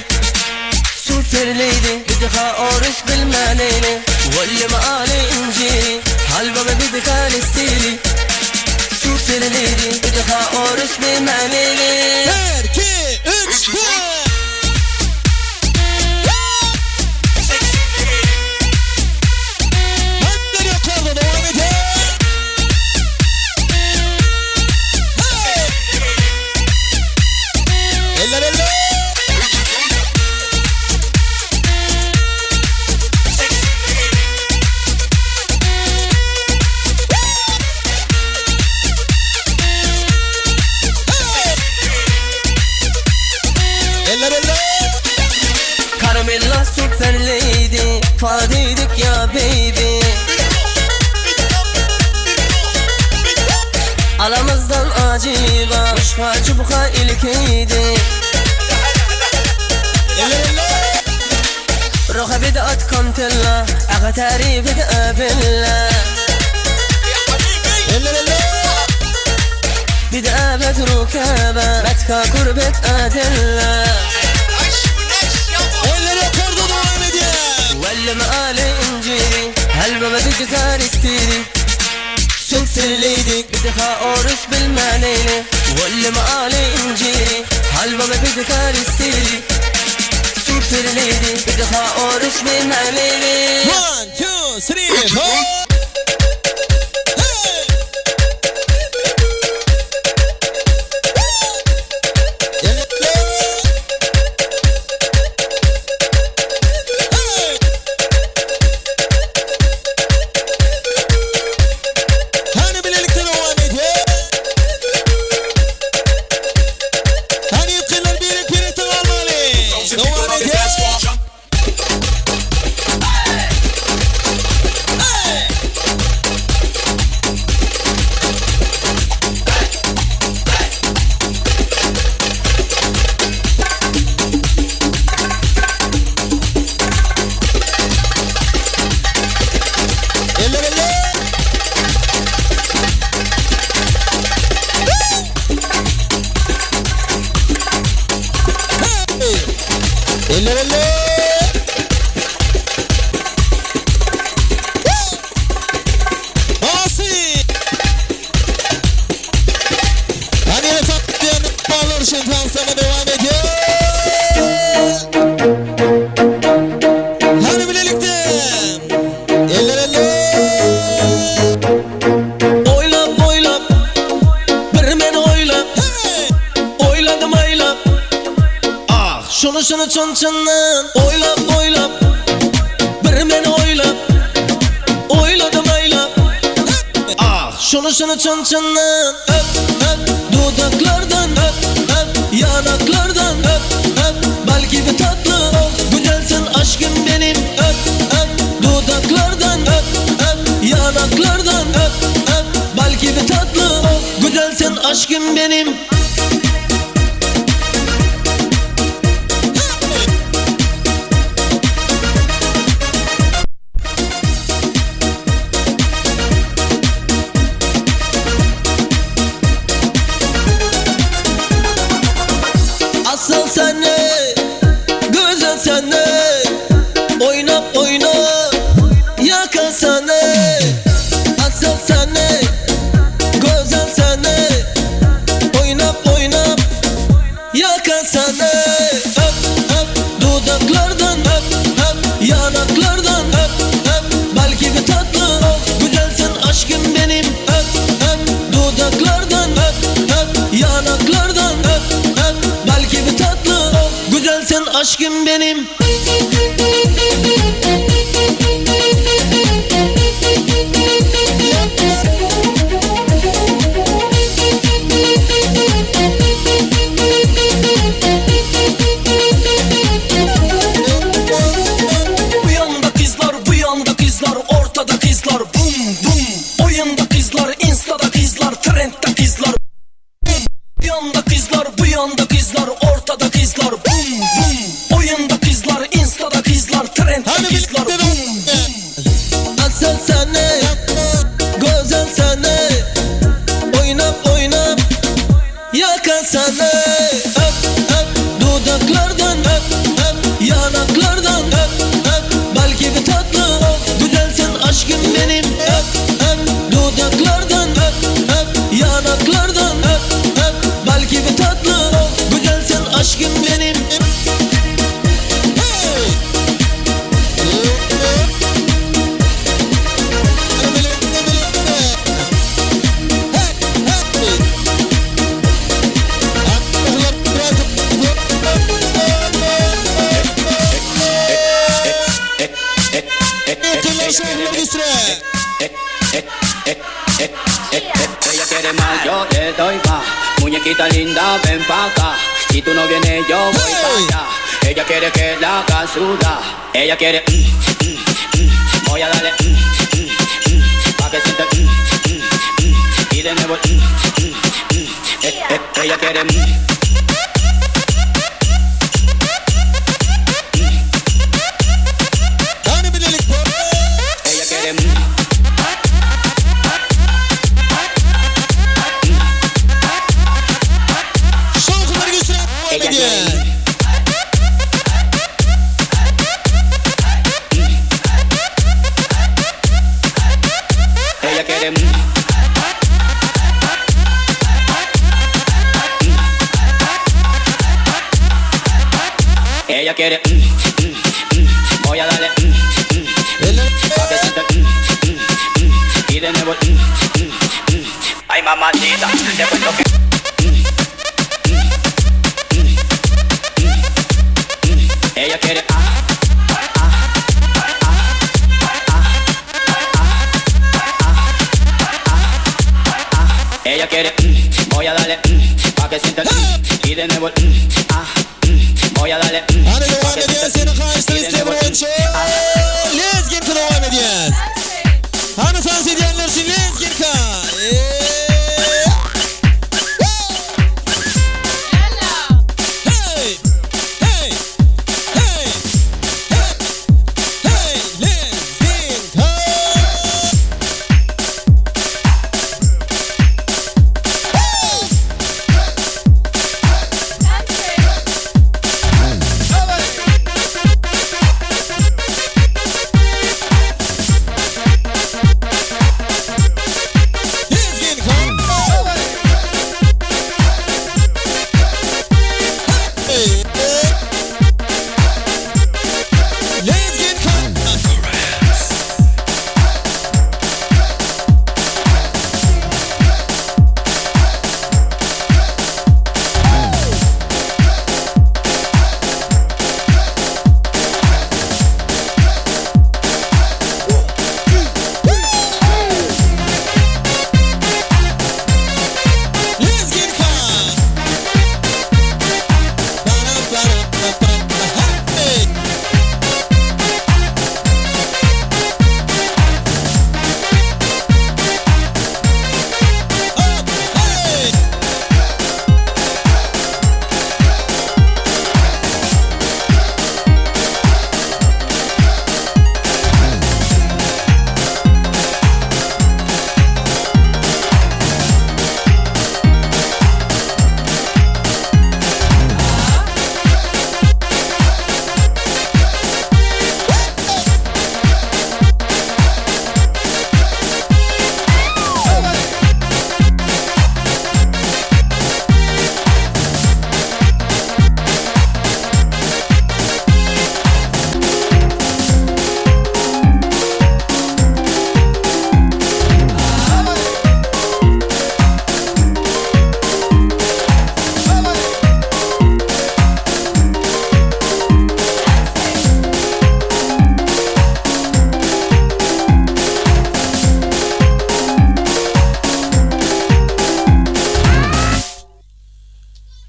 سوبر ليدي بدك أورس بالماليلي ولا مقالي إنجيلي هلبا ما بدك أرستيري سوبر ليدي بدك أورس بالماليلي 1, 2, 3, 4. Hadi yukarıda devam ediyor. Hey. Eller. Eller. Karamella super lady, fadiydik ya baby. Alamızdan acıva, aşka çubuğa ilkeydi. Eller. روح بدأت كمتلا أغتاري بدأ بالله Eller. بدأ بتركابا بتكا قربة أدلة Eller yukarıda devam ediyor. ولا مقالي إنجيلي هلبا ما بدك أرستيري سوبر ليدي بدك أورس بالماليلي ولا مقالي إنجيلي هلبا ما بدك أرستيري سوبر ليدي بدك أورس بالماليلي 1, 2, 3, 4. Hani birlikte devam ediyor. Hani yetkiler birlikte almalı. Devam ediyor. Eller. Eller. Asi. Hani efendim bağlar için transfere devam ediyor. Hani birlikte. Eller. şunu çın-çınnan oylap bir meni oyladım aylap ah şunu çın-çınnan öp dudaklardan öp yanaklardan öp belki bir tatlı güzelsin aşkım benim öp dudaklardan öp yanaklardan öp belki bir tatlı güzelsin aşkım benim. Asıl sen ne, güzel sen ne, oynap yakan sen ne. Asıl sen ne, güzel sen ne, oynap yakan sen ne. Öp dudaklardan öp yanaklardan öp belki bir tatlı güzelsin aşkım benim. Öp dudaklardan öp yanaklardan öp belki bir tatlı güzelsin aşkım benim. Bu yanda kızlar ortada kızlar bum bum. Oyunda kızlar instada kızlar trendde kızlar bum. Bu yanda kızlar ortada kızlar bum bum. Oyunda kızlar instada kızlar trendde kızlar bum bum. Asıl sen ne, güzel sen ne, oynap yakan sen ne. Öp dudaklardan öp yanaklardan öp belki bir tatlı güzelsin aşkım benim. Öp dudaklardan öp yanaklardan öp belki bir tatlı güzelsin aşkım benim. Ella quiere más, yo le doy más. Muñequita linda, ven pa' acá. Si tú no vienes, yo voy pa' allá. Ella quiere que la haga sudar. Ella quiere, voy a darle, pa' que sienta, y de nuevo, ella quiere, ella quiere, Şarkıları gösteren devam ediyor. ella quiere, ella quiere, voy a darle, pa' que sienta, y de nuevo, ay mamacita, te cuento que ella quiere, ella quiere, voy a darle, pa' que sienta, y de nuevo, voy a darle, Hadi devam ediyor senin karşısında isteyen oyuncu. Lezginka devam ediyor. Hani dans edenler için Lezginka. Hey, hey, hey, hey, Lezginka.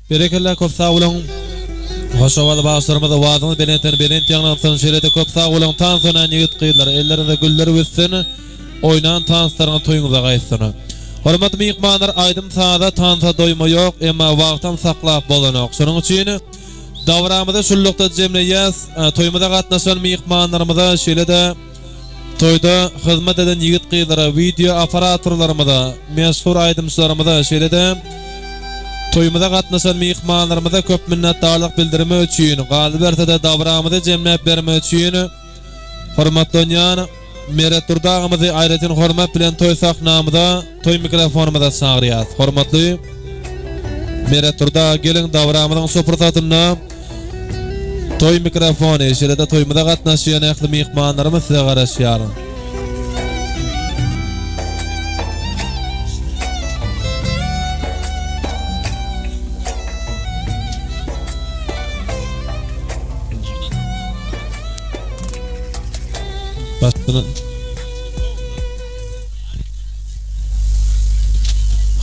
Berekella köp sağ bolun. Hoşawal başlarymyza wazyny belent ýanlansyn şerete köp sağ bolun. Tan sonan ýigit gyýlar, ellerinde güller össin. Oynan tanslaryň toýuňyza gaýsyn. Hormatly mehmanlar, aýdym saada tansa doýma ýok, emma wagtdan saklap bolanok. Şonuň üçin dawramyzda şullukda jemleýäs, toýmada gatnaşan mehmanlarymyza şeýle-de toýda hyzmat eden ýigit gyýlara, video aparaturlarymyza, meşhur aýdymçylarymyza şeýle-de toýmada gatnaşan mehmanlarymyza köp minnetdarlyk bildirmek üçin, galyp berse-de dawramyzda jemläp bermek üçin hormatly ýan Meret durdağımızı ayrıca hormat bilen toy sahnamıza, toy mikrofonumuza çağırýas. Hormatly Meret durda gelin dawramyzyň sopratatyna toy mikrofony şerede toýmyza gatnaşýan ähli mehmanlarymyz size garaşýar.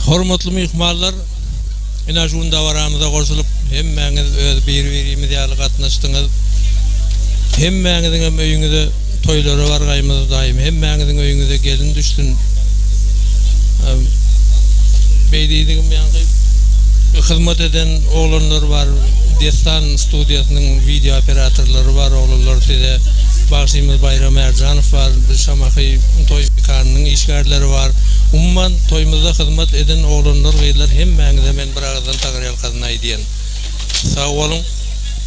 Hormatly mehmanlar, ina şu dawramyza goşulyp hemmeňiz öz bir-birimiz ýaly gatnaşdyňyz. Hemmeňiziň öýüňizde toýlary bar gaýmyz daim. Hemmeňiziň öýüňize gelin düşdün. Beýdiýdigim ýa-ni hyzmat eden oglanlar bar. Destan studiýasynyň video operatorlary bar, oglanlar size Başymyz Bayram Erjanow var, Şamahy toy kananyň işgärleri var. Umman toýmyzda hyzmat eden oglanlar gyýlar hemmeňize men bir agzdan taýýar kazyna aýdýan. Sag bolun,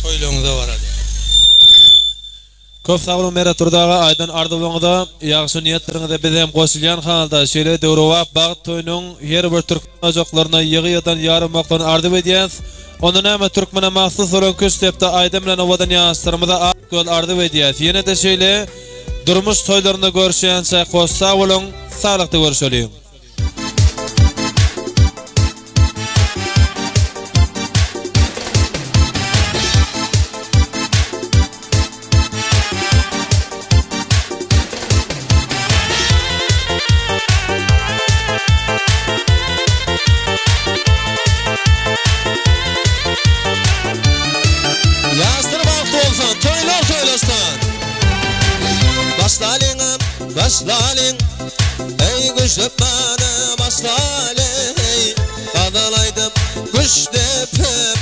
toýlaryňyza barady. Köp sağ bolun Meret durdaga aýdan ardybyňyzda ýagşy niýetleriňize bizem goşulýan halda şeýle döwrewap bagyt toýunyň her bir türkmen ojaklaryna ýygyýdan ýarymokdan ardyp edýäs. Onu näme türkmene mahsus olan köstepde aýdym bilen owadan ýaşlarymyza göl ardyp edýäs. Ýene de şeýle durmuş toýlaryna görüşýänçe goş sağ bolun, sağlykda görüşelim. Başlalin, ey güçlüp bana başlalin, adalaydım güç depep,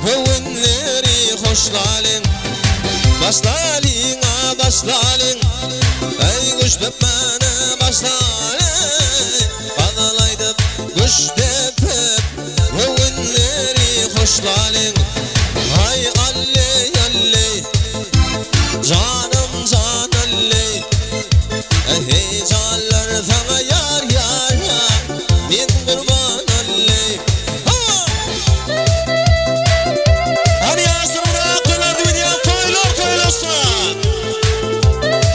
hüvinleri hoşlalin. Başlalin, başlalin, ey güçlüp bana başlalin, adalaydım güç depep, hüvinleri hoşlalin. Hay alley alley, canım can alley. Hey canlar sana yar yar yar, min kurban alley. Hadi yaşlarına akıllar dünya toylasın.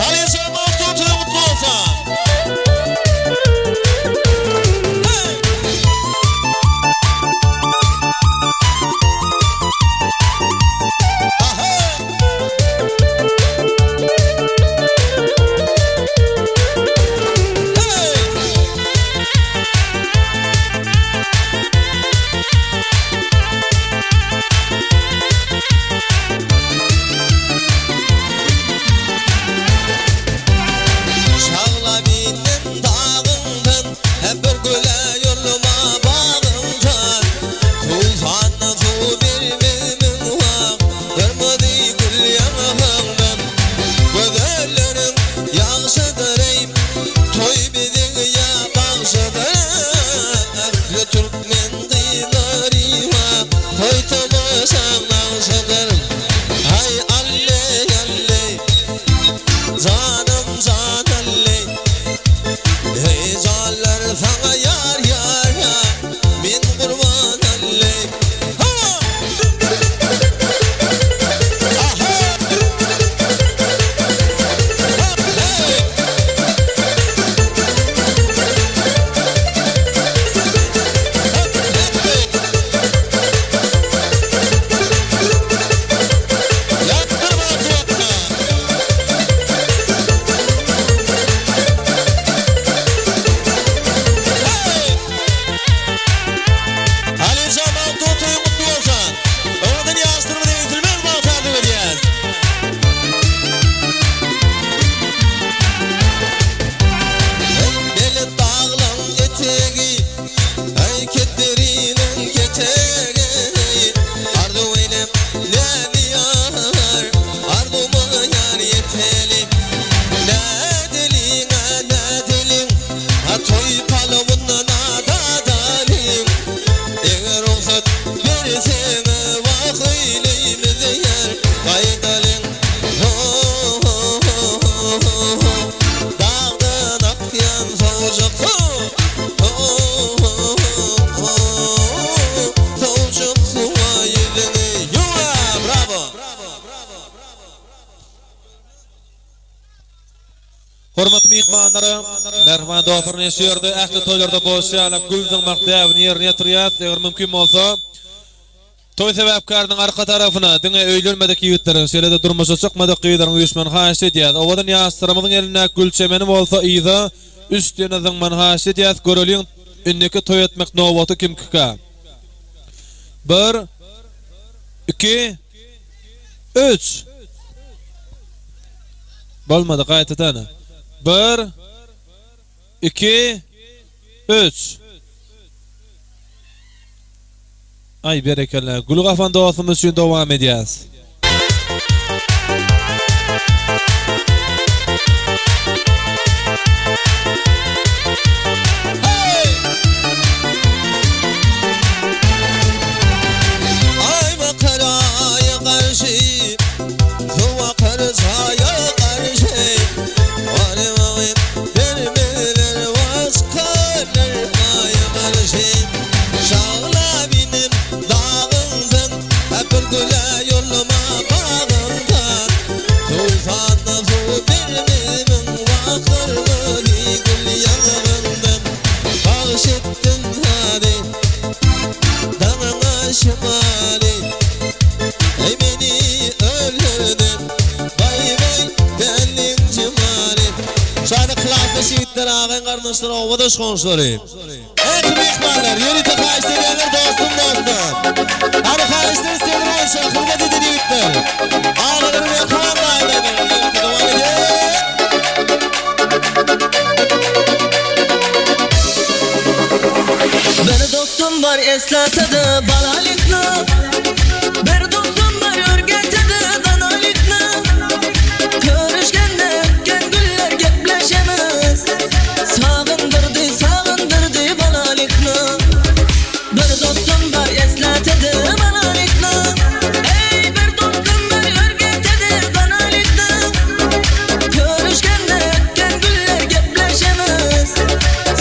Hadi yaşamı tutuyor mutlu olsan. Hormatly mehmanlarym, merhaba dostlarny şeýerde ähli toýlarda bolşýarlar, gülüň maktabyny ýerine ýetirýär. Eger mümkin bolsa, toy sebäpkarynyň arka tarafyna diňe öýlenmedik ýigitlerin şeýlede durmuşa çykmadyk ýigitlerin uýuşman haýyş edýär. Owadan ýaşdyrymyň eline gülçemeni bolsa ýyda üstüne zıngman haýyş edýär. Göreliň ünneki toy etmek nowaty kimkika. 1 2 3 Bolmady, gaýta tane. 1 2 3 Ay berekeler. Gulgafan dostumuz üçün devam edýäs. Ay bakaraya karşı, su akaraya karşı. Vare vare vermeler vaskaraya karşı. Şağla benim dağımdan, hep güle yoluma bağımdan. Tufanla su vermemin vakırları gül yanımdan. Bağışıttın hadi, dağına şimali. Ey beni öldürdün, vay vay belin cimali. Şayda kılafı şehitler ağın kardeşler ovada şkonşları. Ey mehmanlar, yürüte kaçtı edenler dostum. Hani kaçtı istedim olsa hırmet edin yiğitler. Ağlarım yakan dayılarım. Yürüte devam edin. Bir dostum var eslatadi balalikni. Bir dostum var örgetadi danalikni. Görüşgende ötken güller gepleşemiz. Sagındırdı balalikni. Bir dostum var eslatadi balalikni. Ey bir dostum var örgetadi danalikni. Görüşgende ötken güller gepleşemiz.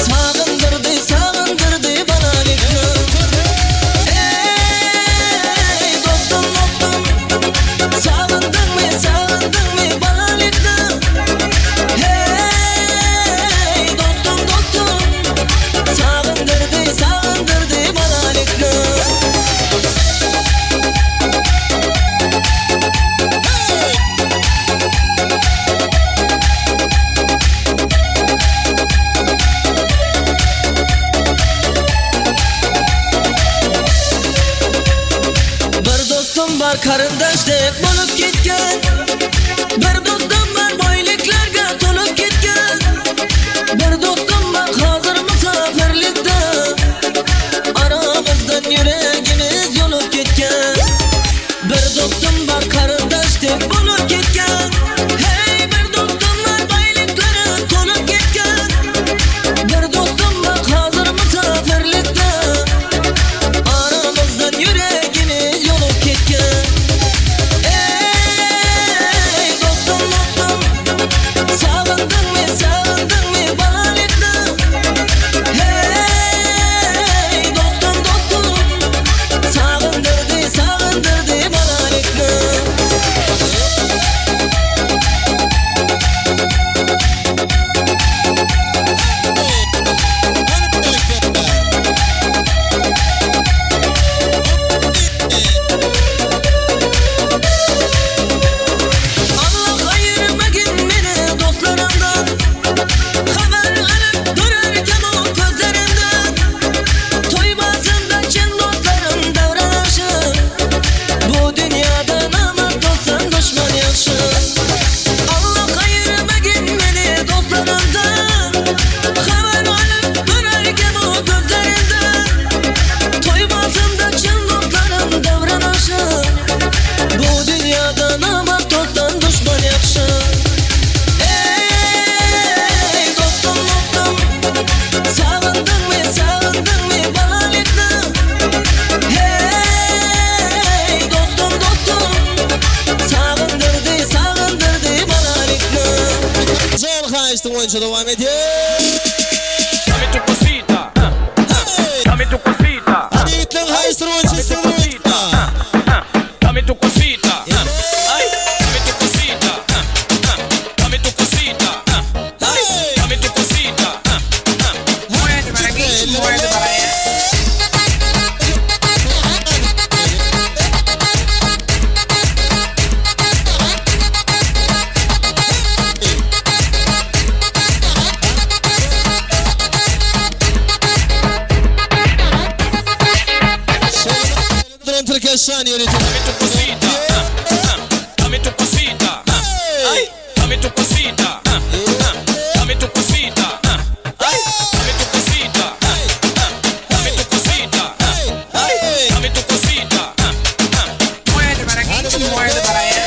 Sagındırdı balalikni. Ey dostum sagındın mı balalikni. Hey dostum sagındırdı balalikni. Bir dostum var karındaşdek bolup ketken. Bir dostum var boyliklarga tolup ketken. Bir dostum var hazır musafirlikde. Aramızdan yüreğimiz yolup ketken. Bir dostum var karındaşdek bolup ketken. Hey bir dostum var boyliklari tolup ketken. Bir dostum var hazır musafirlikde. Aramızdan yüreğimiz yolup ketken. Ey dostum yaşan yeri tut. Dame tu cosita, dame tu cosita, ay, dame tu cosita, dame tu cosita, ay, dame tu cosita, dame tu cosita, ay, dame tu cosita. Muerde para aquí, muerde para allá.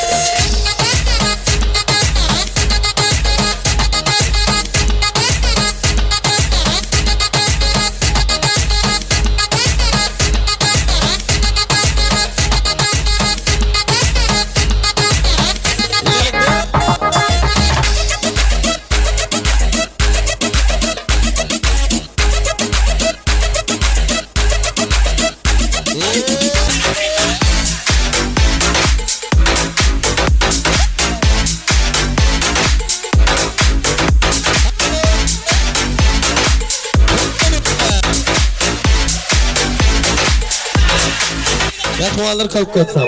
Yakmalar kalk kaçsa.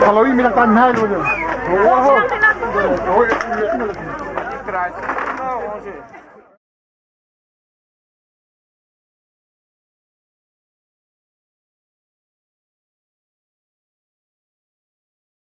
Kalau ini bilang tanah dulu. Oh.